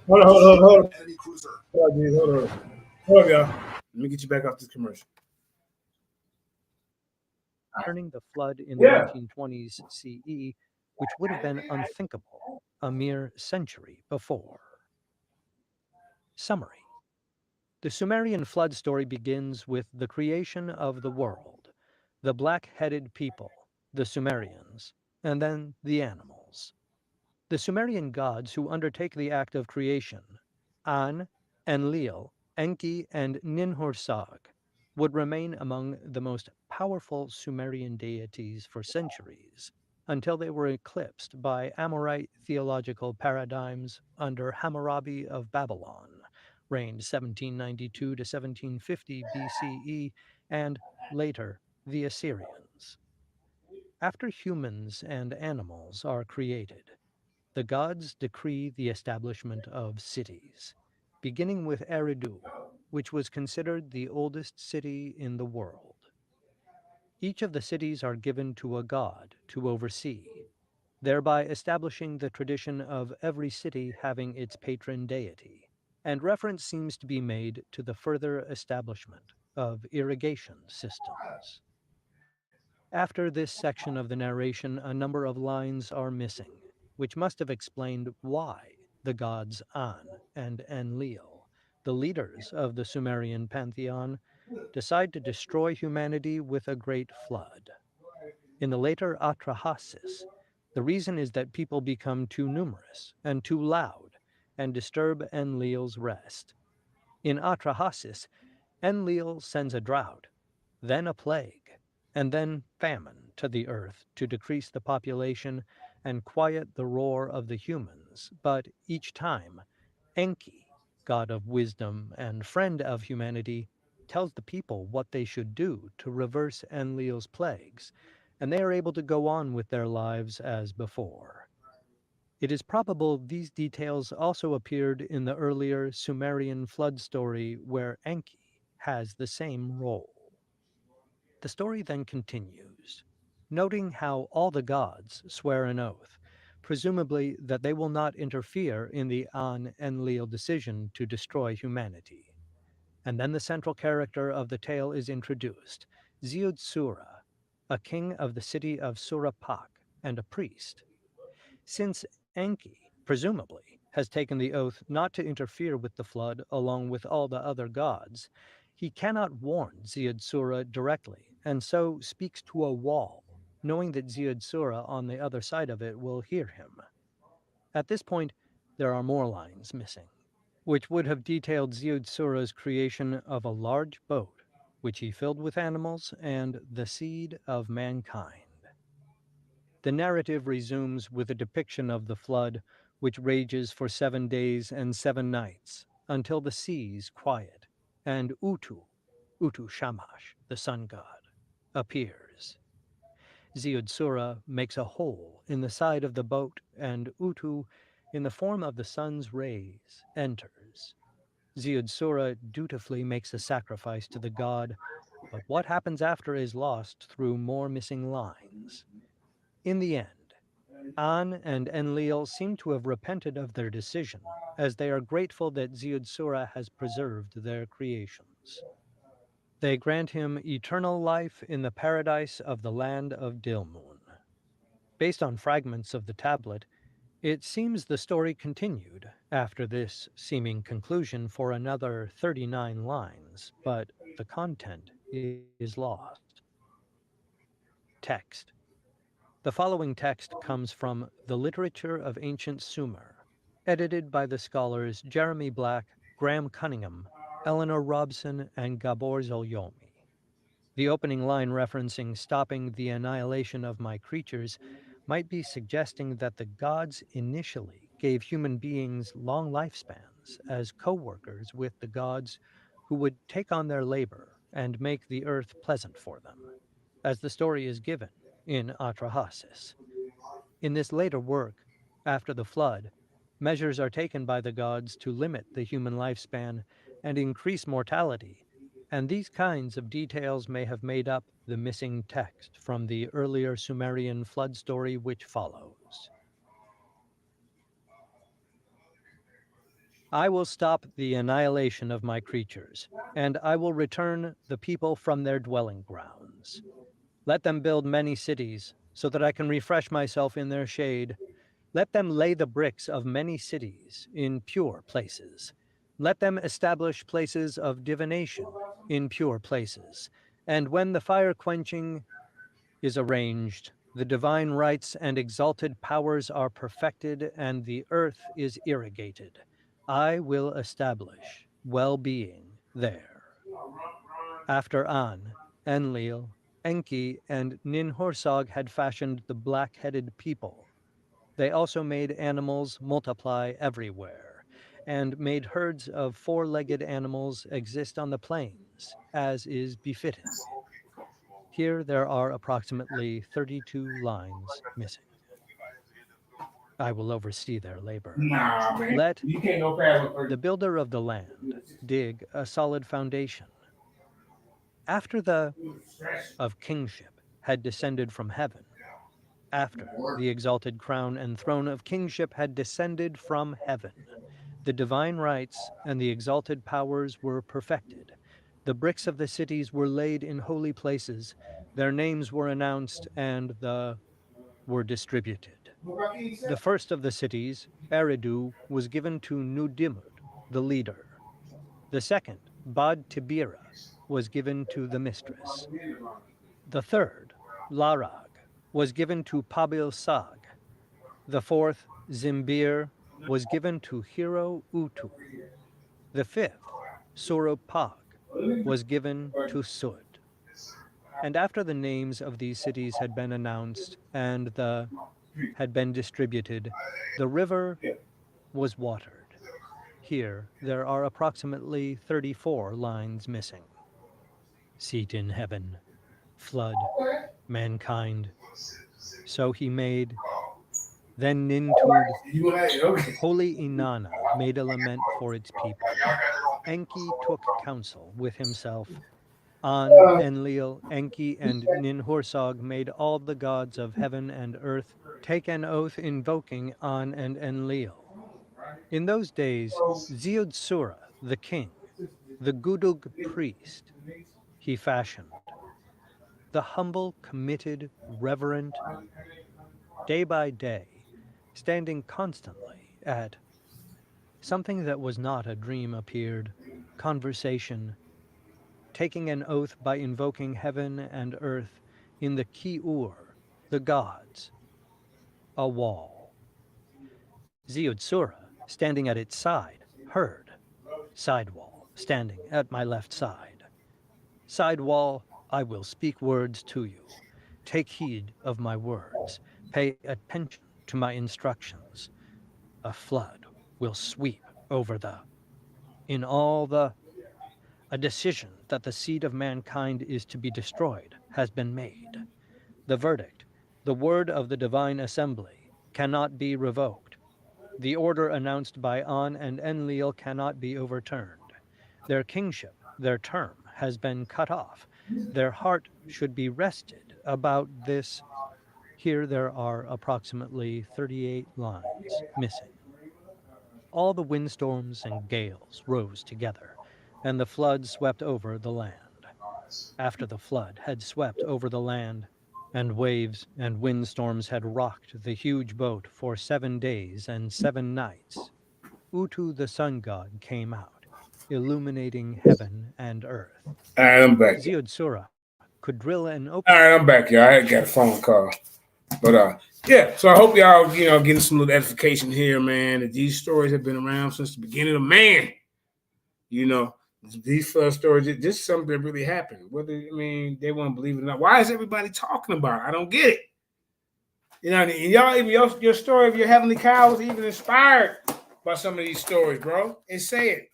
[SPEAKER 3] Hold on, hold on, hold on. Hold on, dude, hold on. Hold on, y'all. Let me get you back off this commercial.
[SPEAKER 8] the flood in the 1920s CE, which would have been unthinkable a mere century before. Summary. The Sumerian flood story begins with the creation of the world, the black-headed people, the Sumerians, and then the animals. The Sumerian gods who undertake the act of creation, An, Enlil, Enki, and Ninhursag, would remain among the most powerful Sumerian deities for centuries, until they were eclipsed by Amorite theological paradigms under Hammurabi of Babylon, reigned 1792 to 1750 BCE, and later the Assyrians. After humans and animals are created, the gods decree the establishment of cities, beginning with Eridu, which was considered the oldest city in the world. Each of the cities are given to a god to oversee, thereby establishing the tradition of every city having its patron deity, and reference seems to be made to the further establishment of irrigation systems. After this section of the narration, a number of lines are missing, which must have explained why the gods An and Enlil, the leaders of the Sumerian pantheon, decide to destroy humanity with a great flood. In the later Atrahasis, the reason is that people become too numerous and too loud and disturb Enlil's rest. In Atrahasis, Enlil sends a drought, then a plague, and then famine to the earth to decrease the population and quiet the roar of the humans, but each time, Enki, god of wisdom and friend of humanity, tells the people what they should do to reverse Enlil's plagues, and they are able to go on with their lives as before. It is probable these details also appeared in the earlier Sumerian flood story where Enki has the same role. The story then continues, noting how all the gods swear an oath, presumably that they will not interfere in the An-Enlil decision to destroy humanity. And then the central character of the tale is introduced, Ziud-Sura, a king of the city of Surapak and a priest. Since Enki, presumably, has taken the oath not to interfere with the flood along with all the other gods, he cannot warn Ziud-Sura directly, and so speaks to a wall, knowing that Ziud-Sura on the other side of it will hear him. At this point, there are more lines missing, which would have detailed Ziud-Sura's creation of a large boat, which he filled with animals and the seed of mankind. The narrative resumes with a depiction of the flood, which rages for 7 days and 7 nights, until the seas quiet, and Utu Shamash, the sun god, appears. Ziud-Sura makes a hole in the side of the boat, and Utu, in the form of the sun's rays, enters. Ziud-Sura dutifully makes a sacrifice to the god, but what happens after is lost through more missing lines. In the end, An and Enlil seem to have repented of their decision, as they are grateful that Ziud-Sura has preserved their creations. They grant him eternal life in the paradise of the land of Dilmun. Based on fragments of the tablet, it seems the story continued after this seeming conclusion for another 39 lines, but the content is lost. Text. The following text comes from The Literature of Ancient Sumer, edited by the scholars Jeremy Black, Graham Cunningham, Eleanor Robson, and Gabor Zolyomi. The opening line referencing stopping the annihilation of my creatures might be suggesting that the gods initially gave human beings long lifespans as co-workers with the gods who would take on their labor and make the earth pleasant for them, as the story is given in Atrahasis. In this later work, after the flood, measures are taken by the gods to limit the human lifespan and increase mortality, and these kinds of details may have made up the missing text from the earlier Sumerian flood story which follows. I will stop the annihilation of my creatures, and I will return the people from their dwelling grounds. Let them build many cities, so that I can refresh myself in their shade. Let them lay the bricks of many cities in pure places. Let them establish places of divination in pure places. And when the fire quenching is arranged, the divine rights and exalted powers are perfected, and the earth is irrigated, I will establish well-being there. After An, Enlil, Enki, and Ninhursag had fashioned the black-headed people, they also made animals multiply everywhere, and made herds of four-legged animals exist on the plains, as is befitting. Here there are approximately 32 lines missing. I will oversee their labor.
[SPEAKER 3] Nah, man.
[SPEAKER 8] Let
[SPEAKER 3] You can't go past
[SPEAKER 8] the builder of the land dig a solid foundation. After the of kingship had descended from heaven, after the exalted crown and throne of kingship had descended from heaven, the divine rights and the exalted powers were perfected. The bricks of the cities were laid in holy places, their names were announced, and were distributed. The first of the cities, Eridu, was given to Nudimud, the leader. The second, Bad Tibira, was given to the mistress. The third, Larag, was given to Pabil Sag. The fourth, Zimbir, was given to Hero Utu. The fifth, Suropag, was given to Sud. And after the names of these cities had been announced and had been distributed, the river was watered. Here there are approximately 34 lines missing. Seat in heaven, flood, mankind. So he made Then Nintud,
[SPEAKER 3] You like okay?
[SPEAKER 8] holy Inanna, made a lament for its people. Enki took counsel with himself. An, Enlil, Enki, and Ninhursag made all the gods of heaven and earth take an oath invoking An and Enlil. In those days, Ziud-Sura, the king, the Gudug priest, he fashioned. The humble, committed, reverent, day by day, standing constantly at something that was not a dream appeared, conversation, taking an oath by invoking heaven and earth in the Ki-Ur, the gods, a wall. Ziud-Sura, standing at its side, heard. Side wall, standing at my left side. Side wall, I will speak words to you. Take heed of my words. Pay attention to my instructions. A flood will sweep over in all a decision that the seed of mankind is to be destroyed has been made. The verdict, the word of the divine assembly, cannot be revoked. The order announced by An and Enlil cannot be overturned. Their kingship, their term, has been cut off. Their heart should be rested about this. Here there are approximately 38 lines missing. All the windstorms and gales rose together, and the flood swept over the land. After the flood had swept over the land, and waves and windstorms had rocked the huge boat for 7 days and 7 nights, Utu the sun god came out, illuminating heaven and earth.
[SPEAKER 3] All right, I'm back.
[SPEAKER 8] Ziud-Sura could drill an open.
[SPEAKER 3] All right, I'm back, y'all. I got a phone call, but yeah. So I hope y'all, getting some little edification here, man. That these stories have been around since the beginning of man. These flood stories. This is something that really happened. Whether they want to believe it or not. Why is everybody talking about it? I don't get it. And y'all, even your story of your heavenly cow was even inspired by some of these stories, bro. And say it,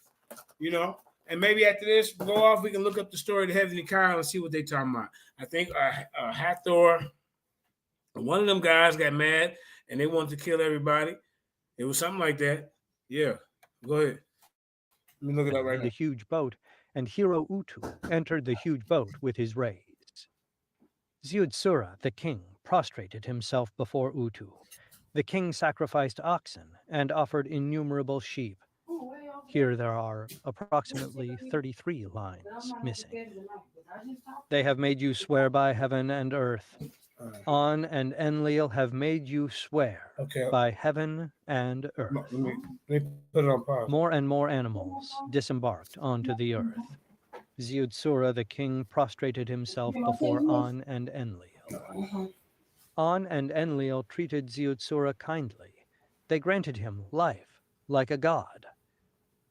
[SPEAKER 3] And maybe after this, go off, we can look up the story of the heavenly cow and see what they talking about. I think Hathor, one of them guys got mad and they wanted to kill everybody. It was something like that. Yeah, go ahead. Let me look it up right now.
[SPEAKER 8] The huge boat, and hero Utu entered the huge boat with his raids. Ziud-Sura, the king, prostrated himself before Utu. The king sacrificed oxen and offered innumerable sheep. Here there are approximately 33 lines missing. They have made you swear by heaven and earth. An and Enlil have made you swear by heaven and earth.
[SPEAKER 3] Let me put it on pause.
[SPEAKER 8] More and more animals disembarked onto the earth. Ziud-Sura, the king, prostrated himself before An and Enlil. An and Enlil treated Ziud-Sura kindly. They granted him life like a god.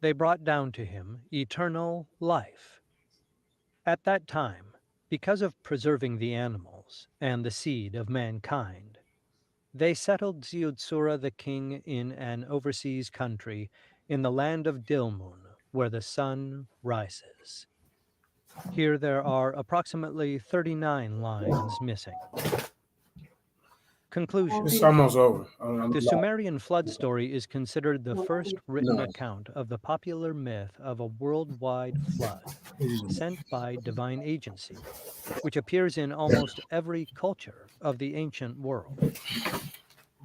[SPEAKER 8] They brought down to him eternal life. At that time, because of preserving the animals and the seed of mankind, they settled Ziud-Sura the king in an overseas country in the land of Dilmun, where the sun rises. Here there are approximately 39 lines missing. Conclusion.
[SPEAKER 3] It's almost over.
[SPEAKER 8] The Sumerian flood story is considered the first written account of the popular myth of a worldwide flood sent by divine agency, which appears in almost every culture of the ancient world.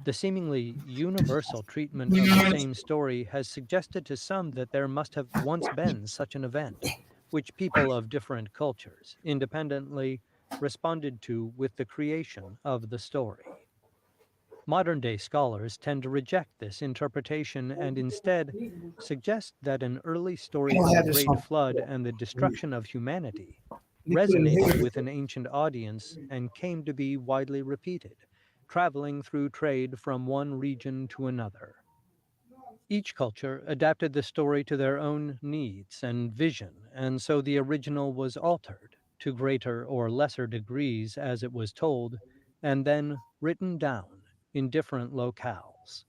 [SPEAKER 8] The seemingly universal treatment of the same story has suggested to some that there must have once been such an event, which people of different cultures independently responded to with the creation of the story. Modern-day scholars tend to reject this interpretation and instead suggest that an early story of the Great Flood and the destruction of humanity resonated with an ancient audience and came to be widely repeated, traveling through trade from one region to another. Each culture adapted the story to their own needs and vision, and so the original was altered to greater or lesser degrees as it was told, and then written down in different locales.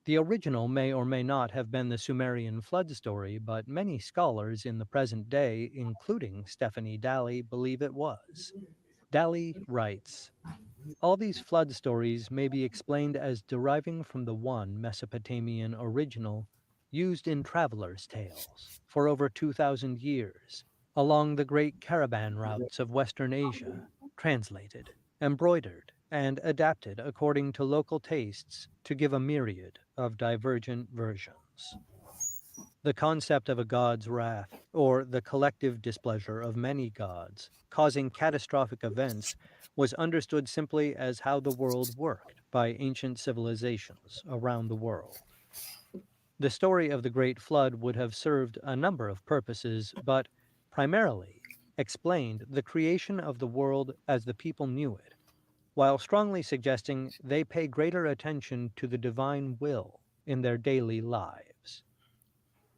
[SPEAKER 8] The original may or may not have been the Sumerian flood story, but many scholars in the present day, including Stephanie Daly, believe it was. Daly writes, all these flood stories may be explained as deriving from the one Mesopotamian original used in travelers' tales for over 2,000 years along the great caravan routes of Western Asia, translated, embroidered, and adapted according to local tastes to give a myriad of divergent versions. The concept of a god's wrath, or the collective displeasure of many gods, causing catastrophic events, was understood simply as how the world worked by ancient civilizations around the world. The story of the Great Flood would have served a number of purposes, but primarily explained the creation of the world as the people knew it, while strongly suggesting they pay greater attention to the divine will in their daily lives.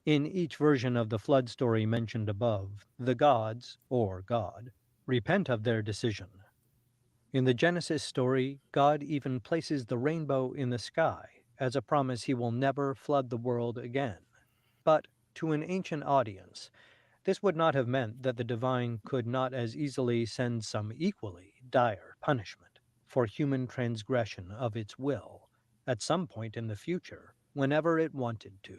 [SPEAKER 8] In each version of the flood story mentioned above, the gods, or God, repent of their decision. In the Genesis story, God even places the rainbow in the sky as a promise he will never flood the world again. But to an ancient audience, this would not have meant that the divine could not as easily send some equally dire punishment for human transgression of its will at some point in the future, whenever it wanted to.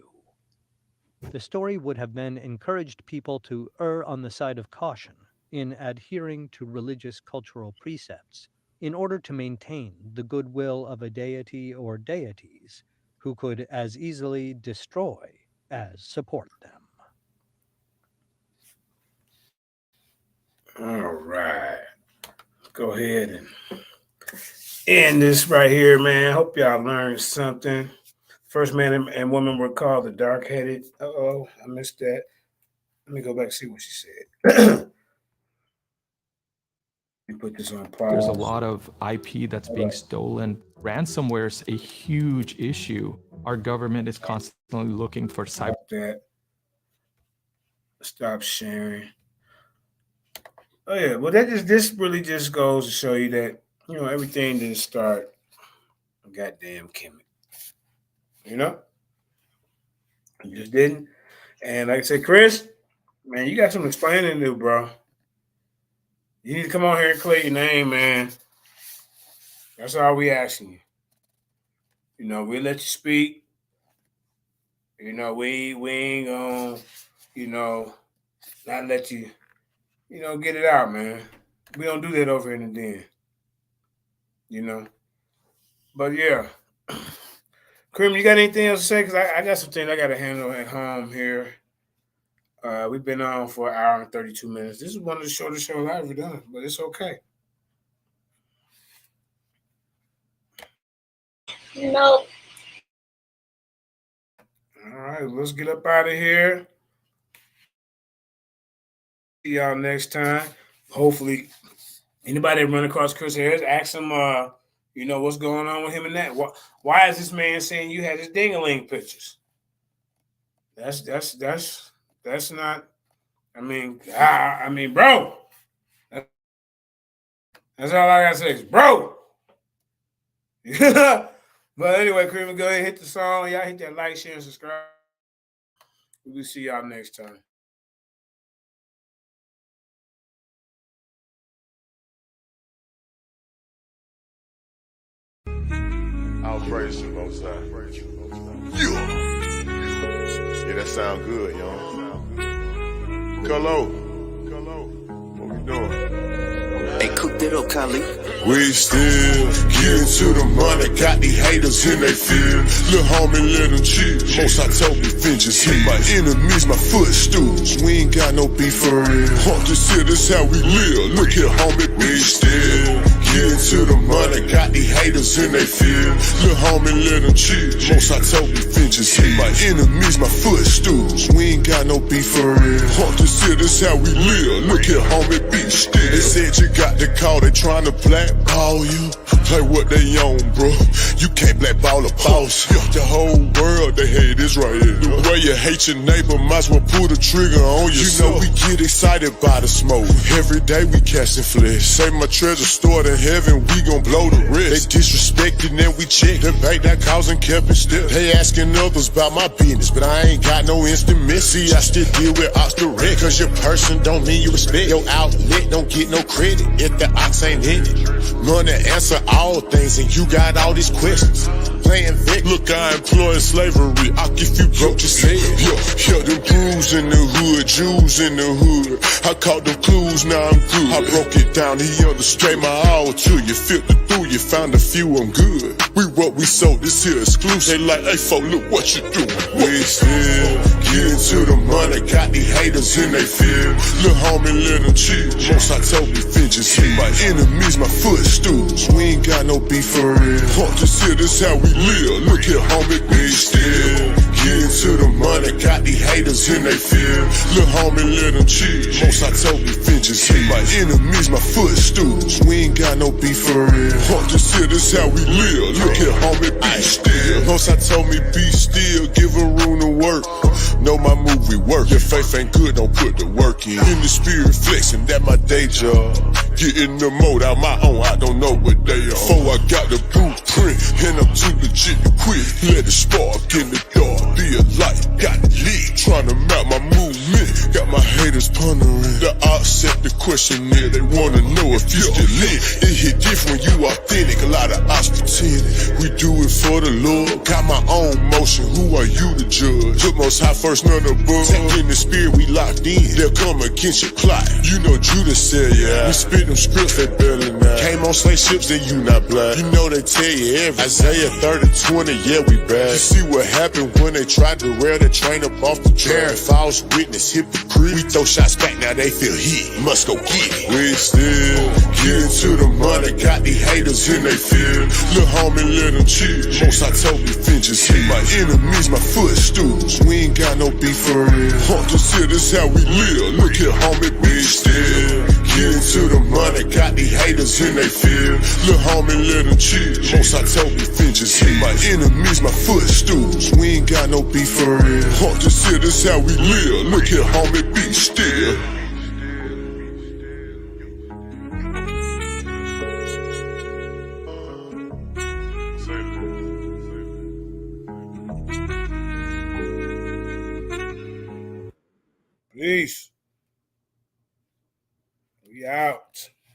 [SPEAKER 8] The story would have then encouraged people to err on the side of caution in adhering to religious cultural precepts in order to maintain the goodwill of a deity or deities who could as easily destroy as support them.
[SPEAKER 3] All right. Go ahead and end this right here, man. Hope y'all learned something. First man and woman were called the dark-headed. Uh-oh, I missed that. Let me go back and see what she said. Let me put this on pause.
[SPEAKER 10] There's a lot of IP that's being stolen. Ransomware is a huge issue. Our government is constantly looking for cyber.
[SPEAKER 3] That. Stop sharing. Oh yeah, well this really just goes to show you that, you know, everything didn't start goddamn Kemet. You know? You just didn't. And like I said, Chris, man, you got some explaining to do, bro. You need to come on here and clear your name, man. That's all we asking you. You know, we'll let you speak. You know, we ain't gonna, you know, not let you, you know, get it out, man. We don't do that over in the den. You know? But yeah. Krim, you got anything else to say? Because I got some things I got to handle at home here. We've been on for an hour and 32 minutes. This is one of the shortest shows I've ever done, but it's okay.
[SPEAKER 4] Nope.
[SPEAKER 3] All right, let's get up out of here. See y'all next time. Hopefully, anybody that run across Chris Harris, ask him, you know, what's going on with him and that. Why is this man saying you had his ding-a-ling pictures? That's not. I mean, bro. That's all I gotta say is, bro. But anyway, Cream, go ahead and hit the song. Y'all hit that like, share, and subscribe. We'll see y'all next time.
[SPEAKER 2] I'll praise you, Most High. Yeah, that sound good, y'all. Hello. What we doing?
[SPEAKER 11] Hey, cook that up, Khalid.
[SPEAKER 2] We still getting to the money, got these haters in they field. Lil' homie, let them chill. Most I told me vengeance hit my enemies, my footstools. We ain't got no beef for real. Haunt this shit, this how we live. Look here, homie, we still getting to the money, got these haters in they field. Lil' homie, let them chill. Most I told me vengeance hit my enemies, my footstools. We ain't got no beef for real. Haunt this shit, this how we live. Look here, homie, be still. They said you got the call, they trying to blackball you. Like what they own, bro. You can't blackball a boss. The whole world, they hate this right here. The way you hate your neighbor, might as well pull the trigger on yourself. You know we get excited by the smoke. Every day we casting flesh. Say my treasure stored in heaven, we gon' blow the rest. They disrespected and we checked. Them back that causing kept it still. They asking others about my business, but I ain't got no instant miss. See, I still deal with ox direct. Cause your person don't mean you respect. Your outlet don't get no credit if the ox ain't in it. Money answer all things and you got all these questions. Playing Vic. Look, I employ slavery. I'll if you broke your say it. Yo, them crews in the hood, Jews in the hood. I caught them clues, now I'm good. I broke it down, he understood my all to you. Filtered through, you found a few, I'm good. We what we sold, this here exclusive. They like, hey, folk, look what you doing. We still getting to the money, got these haters in they field. Lil' homie, let them chill. Most I told me, vengeance hit my enemies, my footstools. We ain't got no beef for real. Just here, this how we live. Look here, homie, we still getting to the money, got these haters in they field. Lil' homie, let them chill. Most I told me, vengeance hit my enemies, my footstools. We ain't got no beef for real. Just here, this how we live. Look here, homie, be still. Most I told me, be still, give a room to work. Know my movie work. Your faith ain't good, don't put the work in. In the spirit flexing, that my day job. Getting the mode out my own, I don't know what they are. Before I got the blueprint, and I'm too legit to quit. Let it spark in the dark, be a light, got it lit. Trying to map my movement, got my haters pondering. The odds set the question there, they wanna know if you still lit. It hit different, you authentic, a lot of odds pretending. We do it for the Lord, got my own motion, who are you to judge? Put most high first, none above. Tap in the spirit, we locked in, they'll come against your plot. You know Judas said, yeah, we spit them scripts, they barely now. Came on slave ships, then you not black. You know they tell you everything. Isaiah 30:20, yeah, we bad. You see what happened when they tried to rail the train up off the track. False witness, hypocrite. We throw shots back, now they feel heat. Must go get it. We still getting to the money, got these haters in they field. Lil' homie, let them chill. Most I told me, vengeance hit my enemies, my footstools. We ain't got no beef for real. Just here, this how we live. Look here, homie, we still getting to the money, got these haters in they field. Lil' homie, let them chill. Most I told me, vengeance hit my enemies, my footstools. We ain't got no beef for real. Just here, this how we live. Look here, homie, be still.
[SPEAKER 3] Peace. We out.